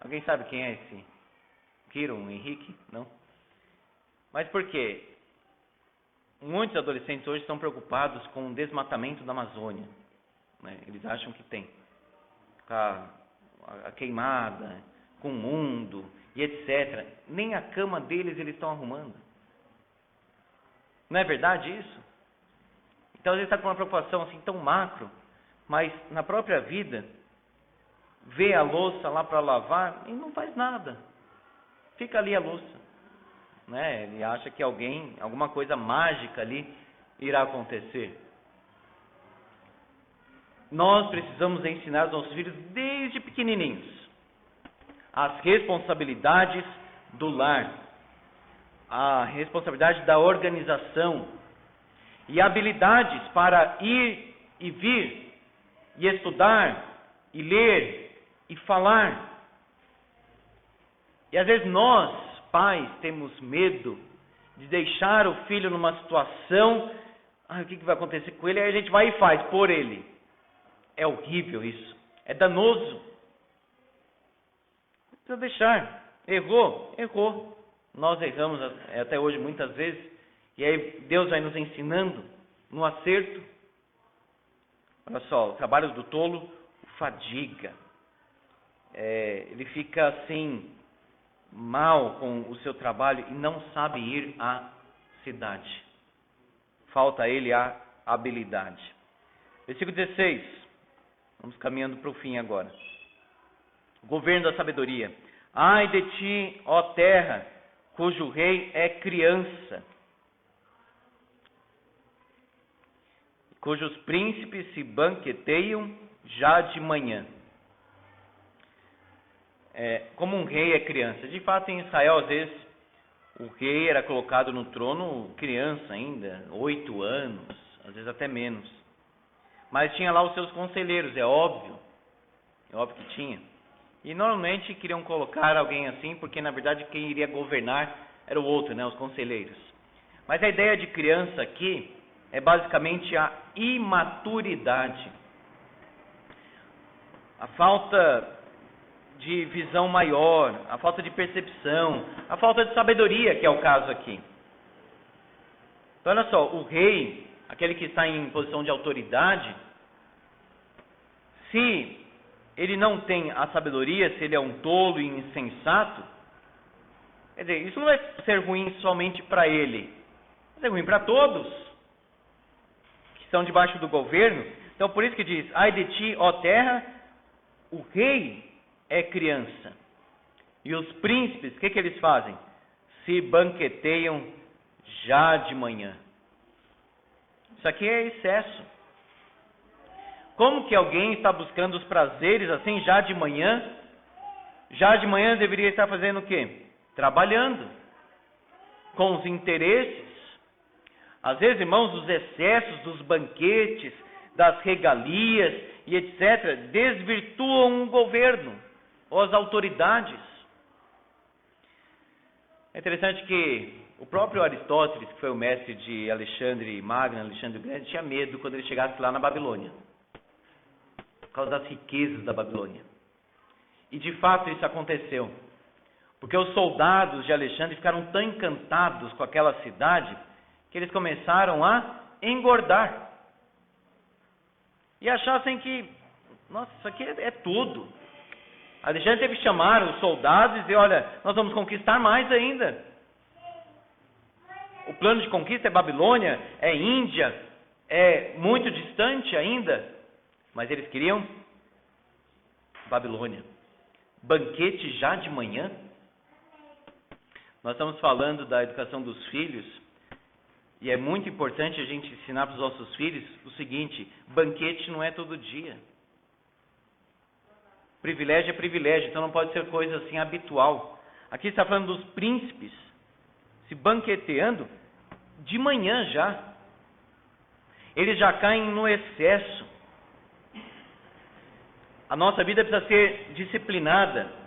Alguém sabe quem é esse? Kiron Henrique? Não? Mas por quê? Muitos adolescentes hoje estão preocupados com o desmatamento da Amazônia, né? Eles acham que tem a queimada, com o mundo e etc. Nem a cama deles eles estão arrumando. Não é verdade isso? Então às vezes está com uma preocupação assim tão macro, mas na própria vida, vê a louça lá para lavar e não faz nada. Fica ali a louça, né? Ele acha que alguma coisa mágica ali irá acontecer. Nós precisamos ensinar os nossos filhos desde pequenininhos as responsabilidades do lar, a responsabilidade da organização e habilidades para ir e vir e estudar e ler e falar. E às vezes nós, pais, temos medo de deixar o filho numa situação, o que vai acontecer com ele? Aí a gente vai e faz por ele. É horrível isso, é danoso. Precisa deixar. Errou. Nós erramos até hoje muitas vezes, e aí Deus vai nos ensinando no acerto. Olha só, o trabalho do tolo fadiga. Ele fica assim, mal com o seu trabalho e não sabe ir à cidade. Falta a ele a habilidade. Versículo 16. Vamos caminhando para o fim agora. O governo da sabedoria. Ai de ti, ó terra, cujo rei é criança, cujos príncipes se banqueteiam já de manhã. Como um rei é criança. De fato, em Israel, às vezes, o rei era colocado no trono criança ainda, 8 anos, às vezes até menos. Mas tinha lá os seus conselheiros, é óbvio que tinha. E normalmente queriam colocar alguém assim, porque na verdade quem iria governar era o outro, né, os conselheiros. Mas a ideia de criança aqui é basicamente a imaturidade. A falta de visão maior, a falta de percepção, a falta de sabedoria, que é o caso aqui. Então olha só, o rei, aquele que está em posição de autoridade, se ele não tem a sabedoria, se ele é um tolo e insensato, quer dizer, isso não vai ser ruim somente para ele, vai ser ruim para todos que estão debaixo do governo. Então por isso que diz: ai de ti, ó terra, o rei é criança. E os príncipes, o que eles fazem? Se banqueteiam já de manhã. Isso aqui é excesso. Como que alguém está buscando os prazeres assim já de manhã? Já de manhã deveria estar fazendo o quê? Trabalhando. Com os interesses. Às vezes, irmãos, os excessos dos banquetes, das regalias e etc. desvirtuam o governo ou as autoridades. É interessante que o próprio Aristóteles, que foi o mestre de Alexandre Magno, Alexandre o Grande, tinha medo quando ele chegasse lá na Babilônia, por causa das riquezas da Babilônia. E de fato isso aconteceu, porque os soldados de Alexandre ficaram tão encantados com aquela cidade que eles começaram a engordar e achassem que, nossa, isso aqui é tudo. Alexandre teve que chamar os soldados e dizer: olha, nós vamos conquistar mais ainda. O plano de conquista é Babilônia, é Índia, é muito distante ainda. Mas eles queriam Babilônia. Banquete já de manhã. Nós estamos falando da educação dos filhos, e é muito importante a gente ensinar para os nossos filhos o seguinte: banquete não é todo dia. Privilégio é privilégio, então não pode ser coisa assim habitual. Aqui está falando dos príncipes se banqueteando de manhã já. Eles já caem no excesso. A nossa vida precisa ser disciplinada.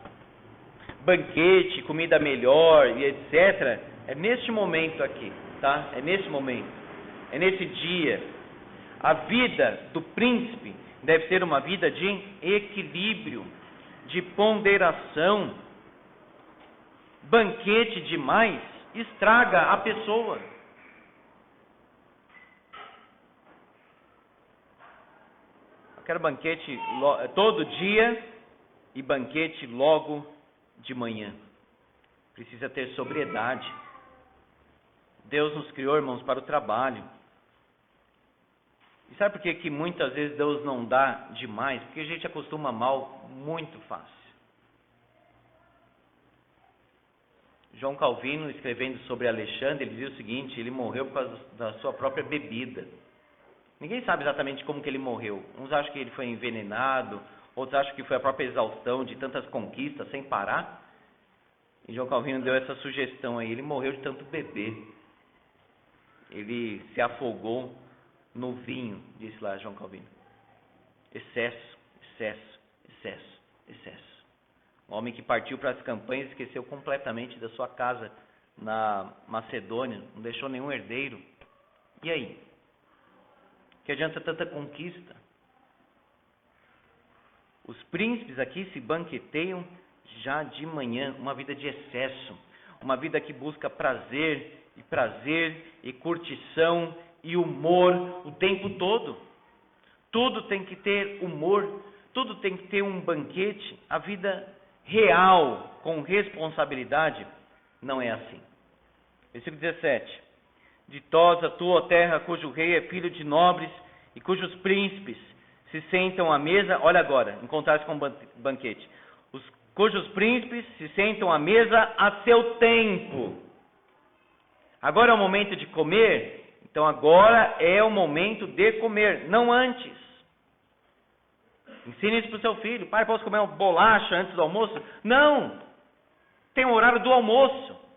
Banquete, comida melhor e etc. É neste momento aqui, tá? É nesse momento. É nesse dia. A vida do príncipe deve ser uma vida de equilíbrio, de ponderação. Banquete demais estraga a pessoa. Eu quero banquete todo dia e banquete logo de manhã. Precisa ter sobriedade. Deus nos criou, irmãos, para o trabalho. E sabe por que muitas vezes Deus não dá demais? Porque a gente acostuma mal muito fácil. João Calvino, escrevendo sobre Alexandre, ele dizia o seguinte: ele morreu por causa da sua própria bebida. Ninguém sabe exatamente como que ele morreu. Uns acham que ele foi envenenado, outros acham que foi a própria exaustão de tantas conquistas sem parar. E João Calvino deu essa sugestão aí: ele morreu de tanto beber. Ele se afogou no vinho, disse lá João Calvino. Excesso, excesso, excesso, excesso. Um homem que partiu para as campanhas e esqueceu completamente da sua casa na Macedônia, não deixou nenhum herdeiro. E aí? Que adianta tanta conquista? Os príncipes aqui se banqueteiam já de manhã, uma vida de excesso, uma vida que busca prazer e curtição e humor o tempo todo. Tudo tem que ter humor, tudo tem que ter um banquete. A vida real, com responsabilidade, não é assim. Versículo 17. Ditosa tua terra, cujo rei é filho de nobres e cujos príncipes se sentam à mesa. Olha agora, em contraste com o banquete. Cujos príncipes se sentam à mesa a seu tempo. Agora é o momento de comer, então agora é o momento de comer, não antes. Ensine isso para o seu filho. Pai, posso comer uma bolacha antes do almoço? Não! Tem o horário do almoço.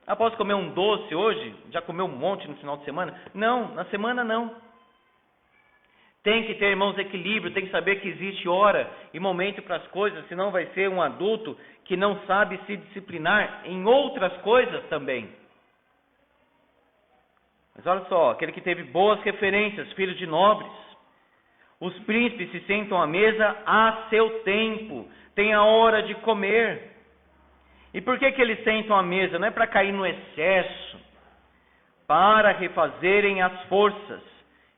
Ah, posso comer um doce hoje? Já comeu um monte no final de semana? Não, na semana não. Tem que ter, irmãos, equilíbrio, tem que saber que existe hora e momento para as coisas, senão vai ser um adulto que não sabe se disciplinar em outras coisas também. Mas olha só, aquele que teve boas referências, filho de nobres. Os príncipes se sentam à mesa a seu tempo, tem a hora de comer. E por que eles sentam à mesa? Não é para cair no excesso, para refazerem as forças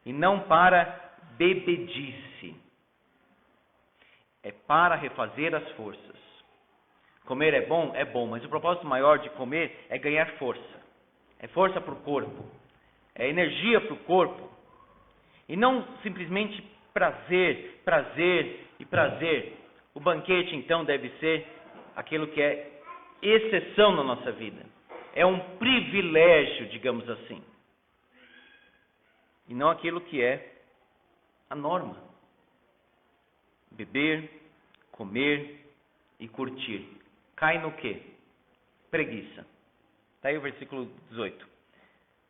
e não para bebedice. É para refazer as forças. Comer é bom, mas o propósito maior de comer é ganhar força. É força para o corpo, é energia para o corpo. E não simplesmente prazer, prazer e prazer. O banquete, então, deve ser aquilo que é exceção na nossa vida. É um privilégio, digamos assim. E não aquilo que é a norma. Beber, comer e curtir. Cai no quê? Preguiça. Está aí o versículo 18.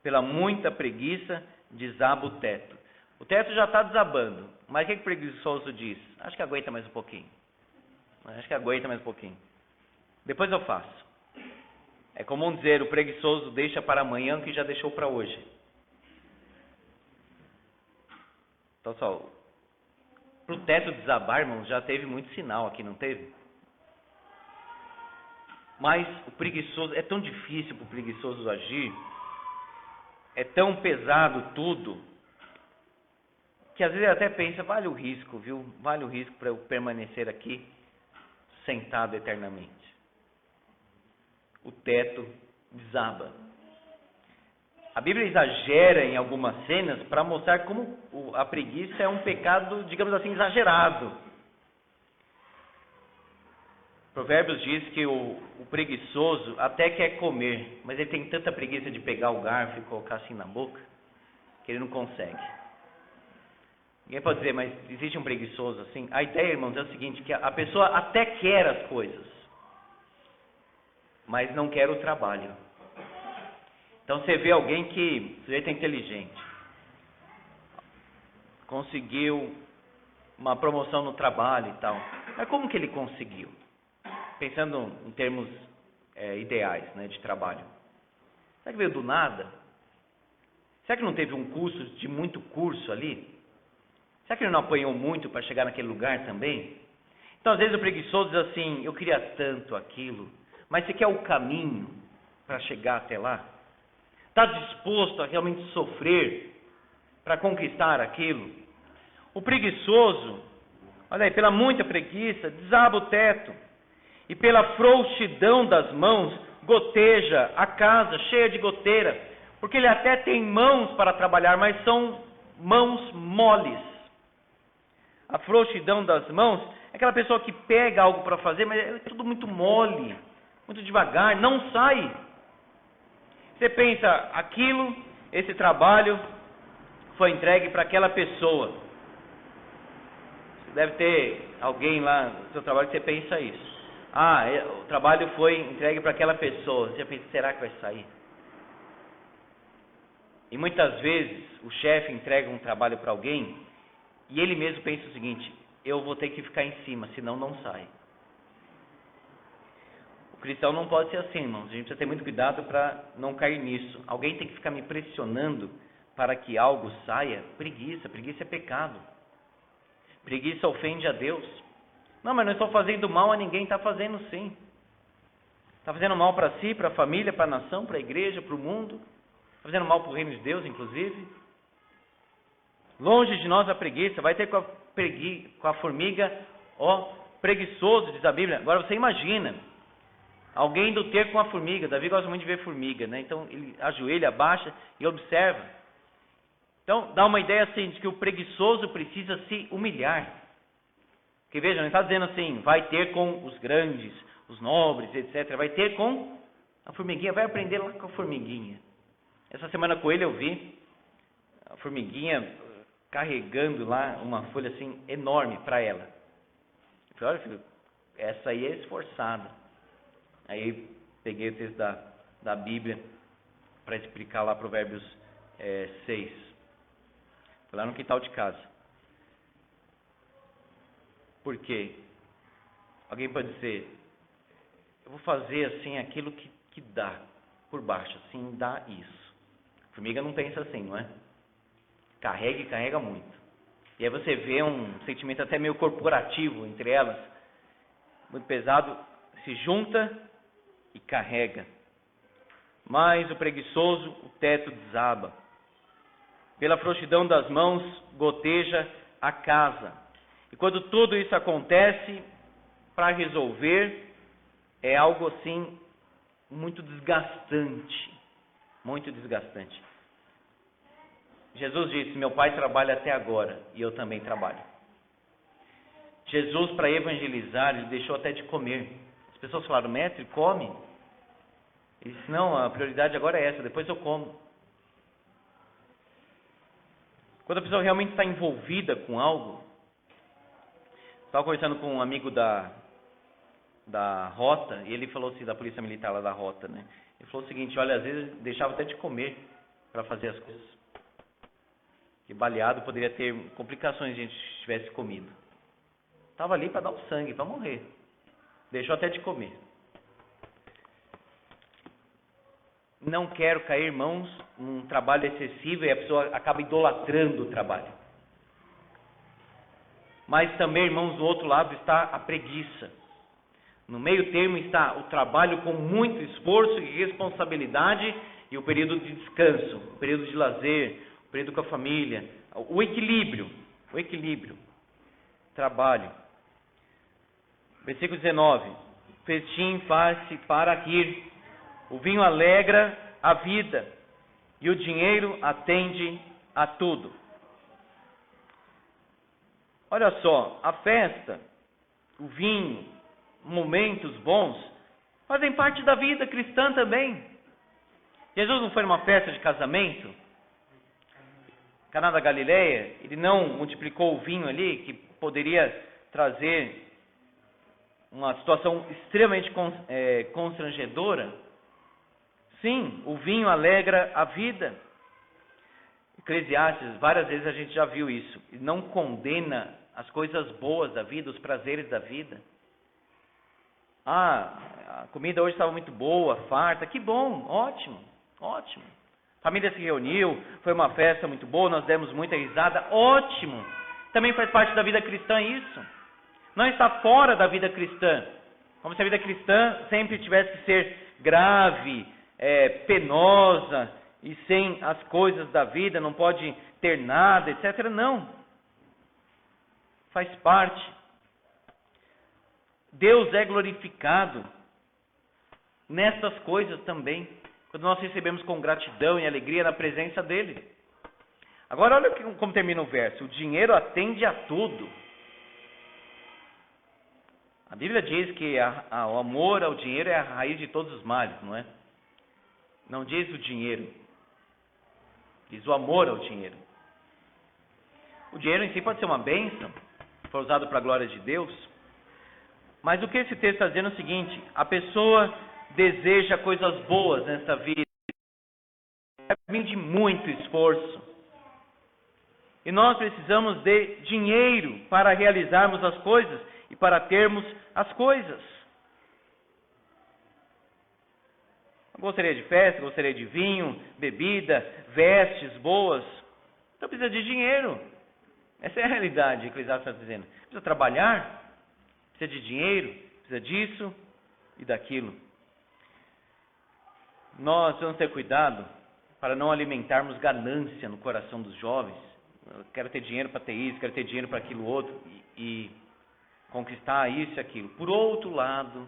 Pela muita preguiça desaba o teto. O teto já está desabando. Mas o que o preguiçoso diz? Acho que aguenta mais um pouquinho. Depois eu faço. É comum dizer, o preguiçoso deixa para amanhã o que já deixou para hoje. Então, só, para o teto desabar, irmãos, já teve muito sinal aqui, não teve? Mas o preguiçoso, é tão difícil para o preguiçoso agir, é tão pesado tudo, que às vezes ele até pensa, vale o risco, viu? Vale o risco para eu permanecer aqui, sentado eternamente. O teto desaba. A Bíblia exagera em algumas cenas para mostrar como a preguiça é um pecado, digamos assim, exagerado. Provérbios diz que o preguiçoso até quer comer, mas ele tem tanta preguiça de pegar o garfo e colocar assim na boca, que ele não consegue. Ninguém pode dizer, mas existe um preguiçoso assim? A ideia, irmãos, é o seguinte, que a pessoa até quer as coisas, mas não quer o trabalho. Então você vê alguém que, o sujeito é inteligente, conseguiu uma promoção no trabalho e tal. Mas como que ele conseguiu? Pensando em termos ideais, né, de trabalho. Será que veio do nada? Será que não teve um curso de muito curso ali? Será que ele não apanhou muito para chegar naquele lugar também? Então, às vezes o preguiçoso diz assim, eu queria tanto aquilo, mas você quer o caminho para chegar até lá? Está disposto a realmente sofrer para conquistar aquilo? O preguiçoso, olha aí, pela muita preguiça, desaba o teto, e pela frouxidão das mãos, goteja a casa cheia de goteira, porque ele até tem mãos para trabalhar, mas são mãos moles. A frouxidão das mãos é aquela pessoa que pega algo para fazer, mas é tudo muito mole, muito devagar, não sai. Você pensa, esse trabalho foi entregue para aquela pessoa. Você deve ter alguém lá no seu trabalho que você pensa isso. O trabalho foi entregue para aquela pessoa. Você pensa, será que vai sair? E muitas vezes o chefe entrega um trabalho para alguém e ele mesmo pensa o seguinte, eu vou ter que ficar em cima, senão não sai. O cristão não pode ser assim, irmãos. A gente precisa ter muito cuidado para não cair nisso. Alguém tem que ficar me pressionando para que algo saia. Preguiça é pecado. Preguiça ofende a Deus. Não, mas não estou fazendo mal a ninguém. Está fazendo sim. Está fazendo mal para si, para a família, para a nação, para a igreja, para o mundo. Está fazendo mal para o reino de Deus, inclusive. Longe de nós a preguiça. Vai ter com a formiga, preguiçoso, diz a Bíblia. Agora você imagina alguém do ter com a formiga. Davi gosta muito de ver formiga, né? Então ele ajoelha, abaixa e observa. Então dá uma ideia assim de que o preguiçoso precisa se humilhar. Porque veja, não está dizendo assim, vai ter com os grandes, os nobres, etc. Vai ter com a formiguinha, vai aprender lá com a formiguinha. Essa semana com ele eu vi a formiguinha carregando lá uma folha assim enorme para ela. Eu falei, olha filho, essa aí é esforçada. Aí peguei o texto da Bíblia para explicar lá Provérbios 6. Foi lá no quintal de casa. Por quê? Alguém pode dizer, eu vou fazer assim aquilo que dá por baixo, assim dá isso. A formiga não pensa assim, não é? Carrega e carrega muito. E aí você vê um sentimento até meio corporativo entre elas, muito pesado, se junta e carrega. Mas o preguiçoso, o teto desaba. Pela frouxidão das mãos, goteja a casa. E quando tudo isso acontece, para resolver, é algo assim, muito desgastante. Muito desgastante. Jesus disse, meu pai trabalha até agora, e eu também trabalho. Jesus, para evangelizar, ele deixou até de comer. As pessoas falaram, mestre, come. Ele disse, não, a prioridade agora é essa, depois eu como. Quando a pessoa realmente está envolvida com algo, estava conversando com um amigo da Rota, e ele falou assim, da polícia militar lá da Rota, né? Ele falou o seguinte, olha, às vezes deixava até de comer para fazer as coisas. Que baleado poderia ter complicações se a gente tivesse comido. Estava ali para dar o sangue, para morrer. Deixou até de comer. Não quero cair, irmãos, num trabalho excessivo e a pessoa acaba idolatrando o trabalho. Mas também, irmãos, do outro lado está a preguiça. No meio termo está o trabalho com muito esforço e responsabilidade e o período de descanso, o período de lazer, o período com a família, o equilíbrio, trabalho. Versículo 19, festim faz-se para rir, o vinho alegra a vida e o dinheiro atende a tudo. Olha só, a festa, o vinho, momentos bons fazem parte da vida cristã também. Jesus não foi numa festa de casamento, Caná da Galileia, ele não multiplicou o vinho ali, que poderia trazer uma situação extremamente constrangedora. Sim, o vinho alegra a vida. Eclesiastes, várias vezes a gente já viu isso. Ele não condena as coisas boas da vida, os prazeres da vida. A comida hoje estava muito boa, farta. Que bom, ótimo, ótimo. A família se reuniu, foi uma festa muito boa, nós demos muita risada. Ótimo. Também faz parte da vida cristã isso. Não está fora da vida cristã. Como se a vida cristã sempre tivesse que ser grave, penosa e sem as coisas da vida, não pode ter nada, etc. Não. Faz parte. Deus é glorificado nessas coisas também, quando nós recebemos com gratidão e alegria na presença dele. Agora olha como termina o verso. O dinheiro atende a tudo. A Bíblia diz que o amor ao dinheiro é a raiz de todos os males, não é? Não diz o dinheiro. Diz o amor ao dinheiro. O dinheiro em si pode ser uma bênção, se for usado para a glória de Deus. Mas o que esse texto está dizendo é o seguinte: a pessoa deseja coisas boas nessa vida, é de muito esforço. E nós precisamos de dinheiro para realizarmos as coisas e para termos as coisas. Eu gostaria de festa, gostaria de vinho, bebida, vestes boas. Então precisa de dinheiro. Essa é a realidade que Eclesiastes está dizendo. Precisa trabalhar, precisa de dinheiro, precisa disso e daquilo. Nós vamos ter cuidado para não alimentarmos ganância no coração dos jovens. Eu quero ter dinheiro para ter isso, quero ter dinheiro para aquilo outro e conquistar isso e aquilo. Por outro lado,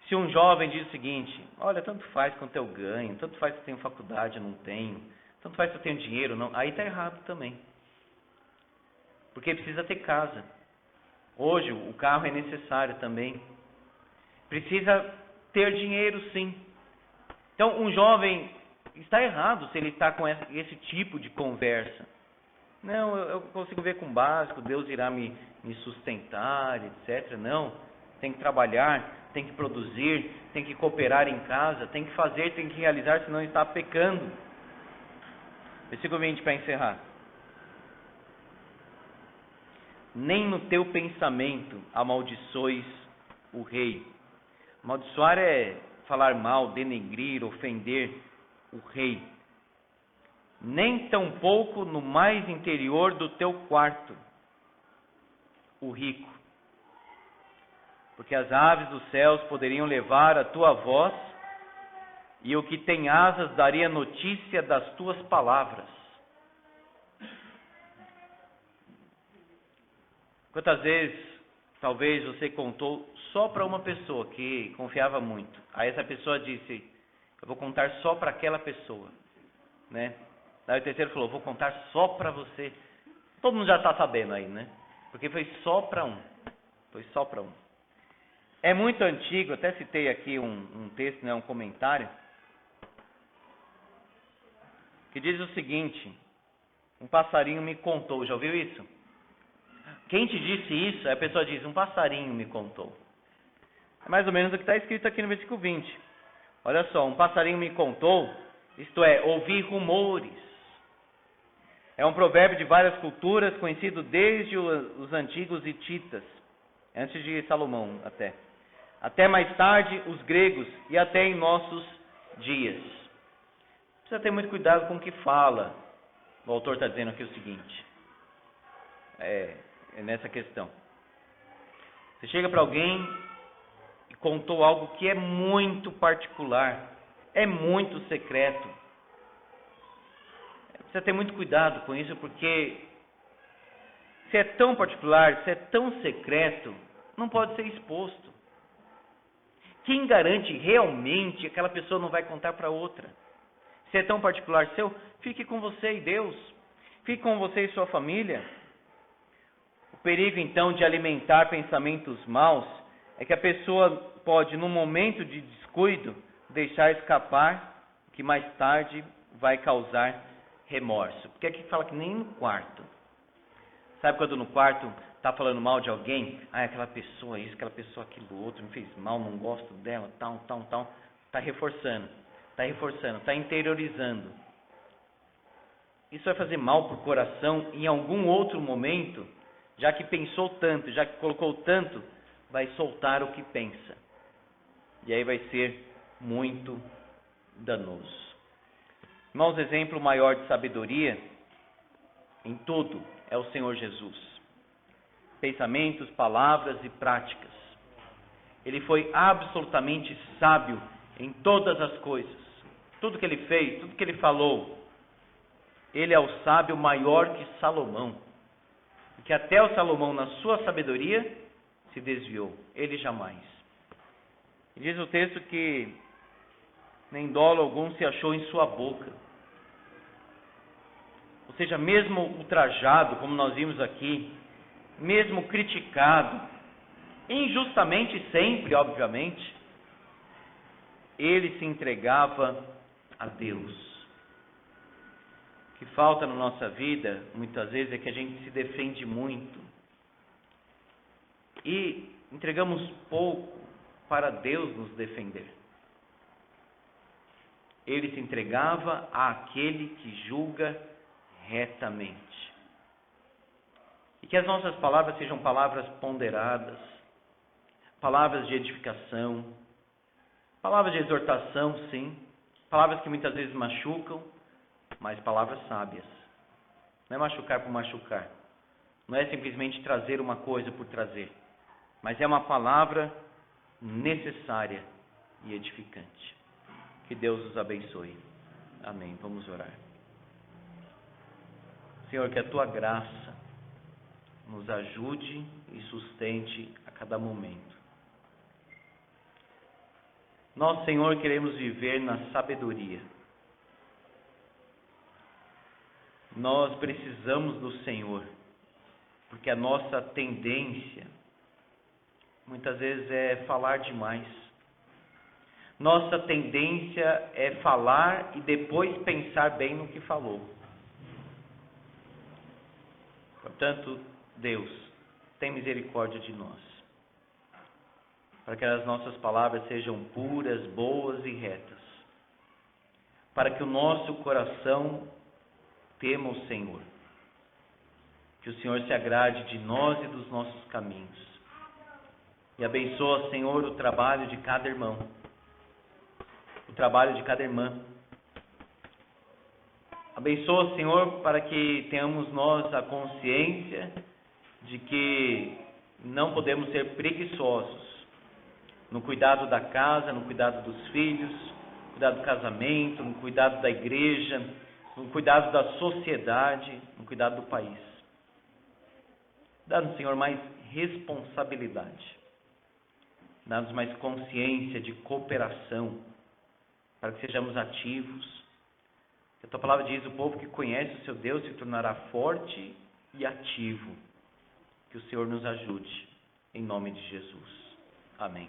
se um jovem diz o seguinte: olha, tanto faz quanto eu ganho, tanto faz se eu tenho faculdade, eu não tenho, tanto faz se eu tenho dinheiro, não, aí está errado também. Porque precisa ter casa. Hoje o carro é necessário também. Precisa ter dinheiro, sim. Então um jovem está errado se ele está com esse tipo de conversa. Não, eu consigo ver com o básico, Deus irá me sustentar, etc. Não, tem que trabalhar, tem que produzir, tem que cooperar em casa, tem que fazer, tem que realizar, senão está pecando. Versículo 20 para encerrar. Nem no teu pensamento amaldiçoes o rei. Amaldiçoar é falar mal, denegrir, ofender o rei. Nem tampouco no mais interior do teu quarto o rico. Porque as aves dos céus poderiam levar a tua voz, e o que tem asas daria notícia das tuas palavras. Quantas vezes, talvez você contou só para uma pessoa que confiava muito. Aí essa pessoa disse: eu vou contar só para aquela pessoa, né? Daí o terceiro falou: vou contar só para você. Todo mundo já está sabendo aí, né? Porque foi só para um. Foi só para um. É muito antigo, até citei aqui um texto, né, um comentário, que diz o seguinte: um passarinho me contou. Já ouviu isso? Quem te disse isso? A pessoa diz: um passarinho me contou. É mais ou menos o que está escrito aqui no versículo 20. Olha só: um passarinho me contou, isto é, ouvi rumores. É um provérbio de várias culturas, conhecido desde os antigos hititas, antes de Salomão até mais tarde os gregos e até em nossos dias. Precisa ter muito cuidado com o que fala. O autor está dizendo aqui o seguinte, é nessa questão. Você chega para alguém e contou algo que é muito particular, é muito secreto. Precisa ter muito cuidado com isso, porque se é tão particular, se é tão secreto, não pode ser exposto. Quem garante realmente que aquela pessoa não vai contar para outra? Se é tão particular seu, fique com você e Deus. Fique com você e sua família. O perigo, então, de alimentar pensamentos maus é que a pessoa pode, num momento de descuido, deixar escapar o que mais tarde vai causar remorso. Porque aqui fala que nem no quarto. Sabe quando no quarto está falando mal de alguém? Ah, aquela pessoa isso, aquela pessoa aquilo outro, me fez mal, não gosto dela, tal. Está reforçando, está interiorizando. Isso vai fazer mal para o coração em algum outro momento, já que pensou tanto, já que colocou tanto, vai soltar o que pensa. E aí vai ser muito danoso. Irmãos, exemplo maior de sabedoria em tudo é o Senhor Jesus. Pensamentos, palavras e práticas. Ele foi absolutamente sábio em todas as coisas. Tudo que ele fez, tudo que ele falou. Ele é o sábio maior que Salomão. Porque até o Salomão, na sua sabedoria, se desviou. Ele jamais. E diz o texto que nem dolo algum se achou em sua boca. Ou seja, mesmo ultrajado, como nós vimos aqui, mesmo criticado, injustamente sempre, obviamente, ele se entregava a Deus. O que falta na nossa vida, muitas vezes, é que a gente se defende muito e entregamos pouco para Deus nos defender. Ele se entregava àquele que julga retamente. E que as nossas palavras sejam palavras ponderadas, palavras de edificação, palavras de exortação, sim, palavras que muitas vezes machucam, mas palavras sábias. Não é machucar por machucar, não é simplesmente trazer uma coisa por trazer, mas é uma palavra necessária e edificante. Que Deus os abençoe. Amém. Vamos orar. Senhor, que a Tua graça nos ajude e sustente a cada momento. Nós, Senhor, queremos viver na sabedoria. Nós precisamos do Senhor, porque a nossa tendência, muitas vezes, é falar demais. Nossa tendência é falar e depois pensar bem no que falou. Portanto, Deus, tem misericórdia de nós, para que as nossas palavras sejam puras, boas e retas, para que o nosso coração tema o Senhor, que o Senhor se agrade de nós e dos nossos caminhos, e abençoa, Senhor, o trabalho de cada irmão, o trabalho de cada irmã. Abençoa, Senhor, para que tenhamos nós a consciência de que não podemos ser preguiçosos no cuidado da casa, no cuidado dos filhos, no cuidado do casamento, no cuidado da igreja, no cuidado da sociedade, no cuidado do país. Dá-nos, Senhor, mais responsabilidade. Dá-nos mais consciência de cooperação, para que sejamos ativos. A Tua palavra diz: o povo que conhece o seu Deus se tornará forte e ativo. Que o Senhor nos ajude, em nome de Jesus. Amém.